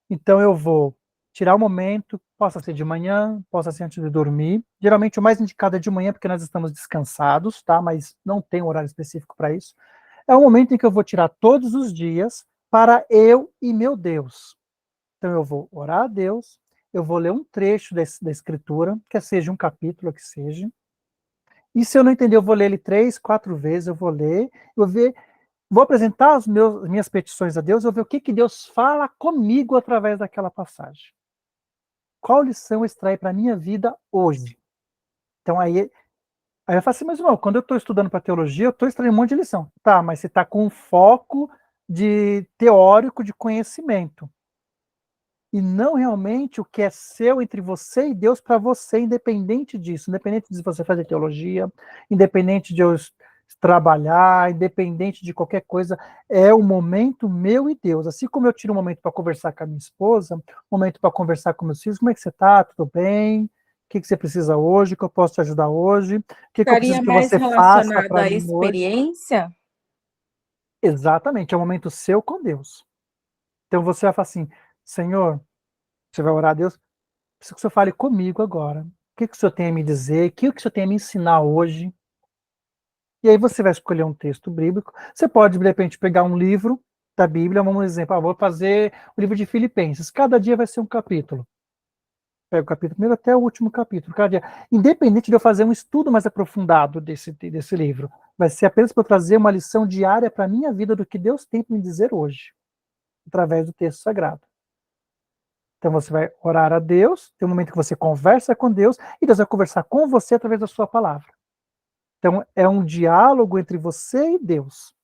Então eu vou tirar um momento, possa ser de manhã, possa ser antes de dormir. Geralmente o mais indicado é de manhã, porque nós estamos descansados, tá? Mas não tem um horário específico para isso. É um momento em que eu vou tirar todos os dias para eu e meu Deus. Então eu vou orar a Deus, eu vou ler um trecho da Escritura, que seja um capítulo, que seja. E se eu não entender, eu vou ler ele 3, 4 vezes, eu vou ler, vou apresentar as minhas petições a Deus, eu vou ver o que Deus fala comigo através daquela passagem. Qual lição eu extrair para a minha vida hoje? Então aí Aí eu falo assim, mas não, quando eu estou estudando para teologia, eu estou extraindo um monte de lição. Tá, mas você está com um foco de teórico de conhecimento. E não realmente o que é seu entre você e Deus para você, independente disso. Independente de você fazer teologia, independente de eu trabalhar, independente de qualquer coisa, é o momento meu e Deus. Assim como eu tiro um momento para conversar com a minha esposa, um momento para conversar com meus filhos, como é que você está? Tudo bem? O que você precisa hoje? O que eu posso te ajudar hoje? O que eu Estaria preciso que mais você faça relacionado para à mim hoje? experiência? Exatamente, é o momento seu com Deus. Então você vai falar assim, Senhor, você vai orar a Deus, preciso que o Senhor fale comigo agora. O que o Senhor tem a me dizer? O que o Senhor tem a me ensinar hoje? E aí você vai escolher um texto bíblico. Você pode, de repente, pegar um livro da Bíblia, vamos exemplo, vou fazer o livro de Filipenses. Cada dia vai ser um capítulo. Pega o capítulo primeiro até o último capítulo, cada dia. Independente de eu fazer um estudo mais aprofundado desse livro, vai ser apenas para eu trazer uma lição diária para a minha vida do que Deus tem para me dizer hoje, através do texto sagrado. Então você vai orar a Deus, tem um momento que você conversa com Deus, e Deus vai conversar com você através da sua palavra. Então é um diálogo entre você e Deus,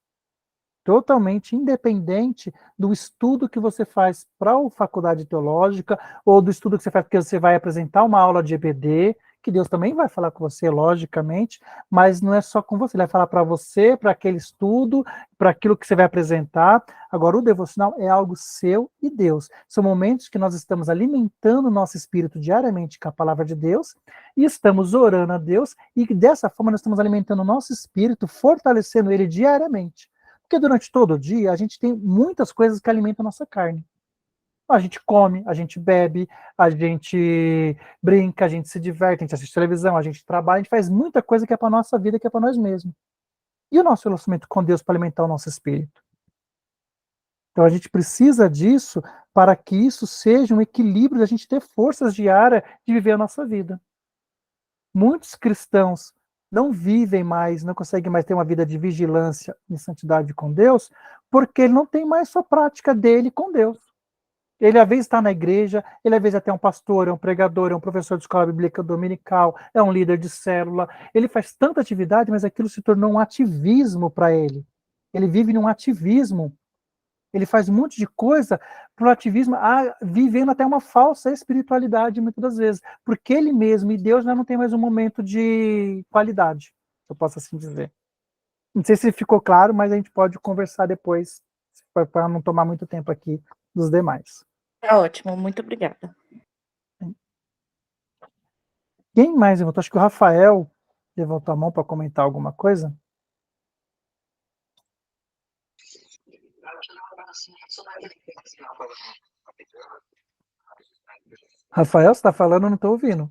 totalmente independente do estudo que você faz para a faculdade teológica, ou do estudo que você faz porque você vai apresentar uma aula de EBD, que Deus também vai falar com você, logicamente, mas não é só com você, ele vai falar para você, para aquele estudo, para aquilo que você vai apresentar. Agora, o devocional é algo seu e Deus. São momentos que nós estamos alimentando o nosso espírito diariamente com a palavra de Deus, e estamos orando a Deus, e dessa forma nós estamos alimentando o nosso espírito, fortalecendo ele diariamente. Porque durante todo o dia a gente tem muitas coisas que alimentam a nossa carne. A gente come, a gente bebe, a gente brinca, a gente se diverte, a gente assiste televisão, a gente trabalha, a gente faz muita coisa que é para a nossa vida, que é para nós mesmos. E o nosso relacionamento com Deus para alimentar o nosso espírito? Então a gente precisa disso para que isso seja um equilíbrio de a gente ter forças diárias de viver a nossa vida. Muitos cristãos não vivem mais, não conseguem mais ter uma vida de vigilância e santidade com Deus, porque ele não tem mais sua prática dele com Deus. Ele, às vezes, está na igreja, ele, às vezes, até é um pastor, é um pregador, é um professor de escola bíblica dominical, é um líder de célula. Ele faz tanta atividade, mas aquilo se tornou um ativismo para ele. Ele vive num ativismo. Ele faz um monte de coisa para o ativismo, vivendo até uma falsa espiritualidade, muitas das vezes. Porque ele mesmo e Deus já não tem mais um momento de qualidade, se eu posso assim dizer. Não sei se ficou claro, mas a gente pode conversar depois, para não tomar muito tempo aqui dos demais. Tá ótimo, muito obrigada. Quem mais levantou? Acho que o Rafael levantou a mão para comentar alguma coisa. Rafael, você está falando? Eu não estou ouvindo.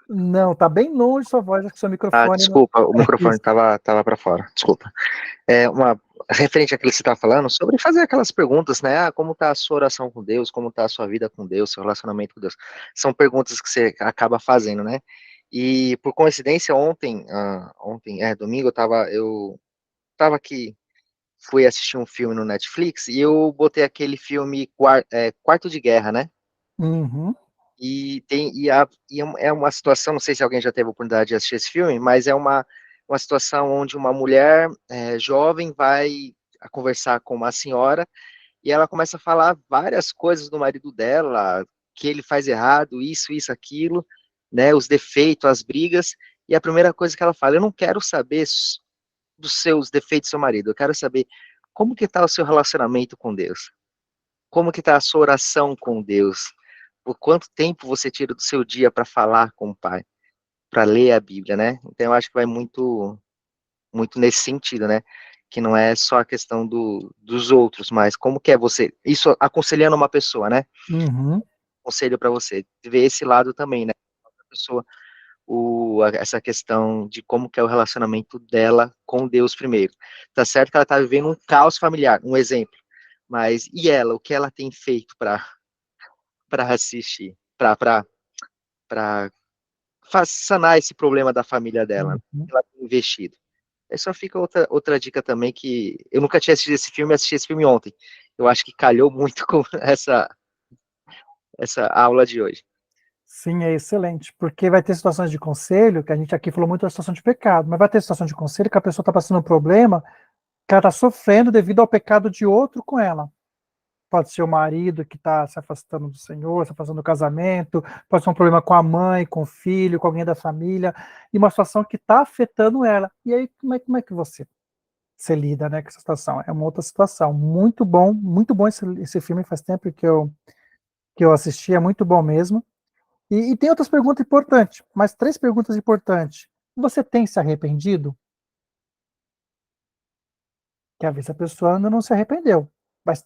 Não, tá bem longe sua voz, acho que seu microfone... Desculpa, o microfone Isso. estava para fora, desculpa. Referente àquilo que você estava falando, sobre fazer aquelas perguntas, né? Como está a sua oração com Deus, como está a sua vida com Deus, seu relacionamento com Deus. São perguntas que você acaba fazendo, né? E, por coincidência, domingo, eu tava aqui, fui assistir um filme no Netflix, e eu botei aquele filme Quarto de Guerra, né? Uhum. É uma situação, não sei se alguém já teve a oportunidade de assistir esse filme, mas é uma situação onde uma mulher jovem vai a conversar com uma senhora e ela começa a falar várias coisas do marido dela, que ele faz errado, isso, aquilo, né, os defeitos, as brigas, e a primeira coisa que ela fala, eu não quero saber dos seus defeitos do seu marido, eu quero saber como que está o seu relacionamento com Deus, como que está a sua oração com Deus, por quanto tempo você tira do seu dia para falar com o Pai, para ler a Bíblia, né? Então eu acho que vai muito, muito nesse sentido, né? Que não é só a questão dos outros, mas como que é você, isso aconselhando uma pessoa, né? Uhum. Conselho para você, ver esse lado também, né? A pessoa, essa questão de como que é o relacionamento dela com Deus primeiro. Tá certo que ela tá vivendo um caos familiar, um exemplo, mas e ela, o que ela tem feito para assistir, para sanar esse problema da família dela, Uhum. que ela tem investido. Aí só fica outra dica também, que eu nunca tinha assistido esse filme, assisti esse filme ontem. Eu acho que calhou muito com essa aula de hoje. Sim, é excelente, porque vai ter situações de conselho, que a gente aqui falou muito da situação de pecado, mas vai ter situação de conselho que a pessoa está passando um problema, que ela está sofrendo devido ao pecado de outro com ela. Pode ser o marido que está se afastando do Senhor, se afastando do casamento, pode ser um problema com a mãe, com o filho, com alguém da família, e uma situação que está afetando ela. E aí, como é que você lida, né, com essa situação? É uma outra situação. Muito bom esse filme, faz tempo que eu assisti, é muito bom mesmo. E tem outras perguntas importantes, mais 3 perguntas importantes. Você tem se arrependido? Que às vezes a pessoa ainda não se arrependeu.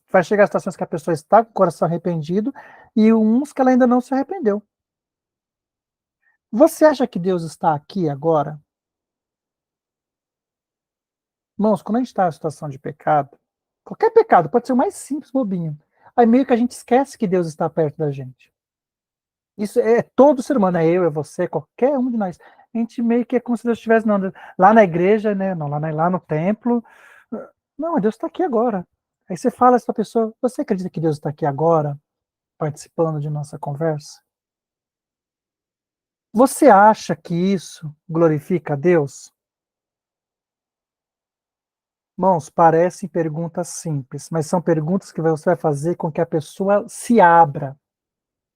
Vai chegar situações que a pessoa está com o coração arrependido e uns que ela ainda não se arrependeu. Você acha que Deus está aqui agora? Irmãos, quando a gente está em situação de pecado, qualquer pecado, pode ser o mais simples, bobinho, aí meio que a gente esquece que Deus está perto da gente. Isso é todo ser humano, é eu, é você, qualquer um de nós. A gente meio que é como se Deus estivesse lá na igreja, né? Não, lá no templo. Não, Deus está aqui agora. Aí você fala para a pessoa, você acredita que Deus está aqui agora, participando de nossa conversa? Você acha que isso glorifica a Deus? Irmãos, parecem perguntas simples, mas são perguntas que você vai fazer com que a pessoa se abra.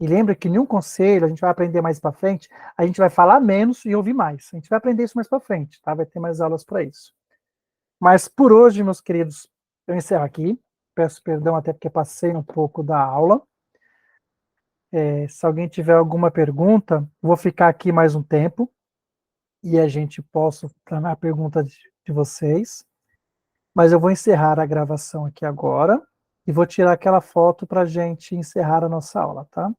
E lembra que nenhum conselho, a gente vai aprender mais para frente, a gente vai falar menos e ouvir mais. A gente vai aprender isso mais para frente, tá? Vai ter mais aulas para isso. Mas por hoje, meus queridos, eu encerro aqui. Peço perdão até porque passei um pouco da aula. Se alguém tiver alguma pergunta, vou ficar aqui mais um tempo e a gente possa tornar a pergunta de vocês. Mas eu vou encerrar a gravação aqui agora e vou tirar aquela foto para a gente encerrar a nossa aula, tá?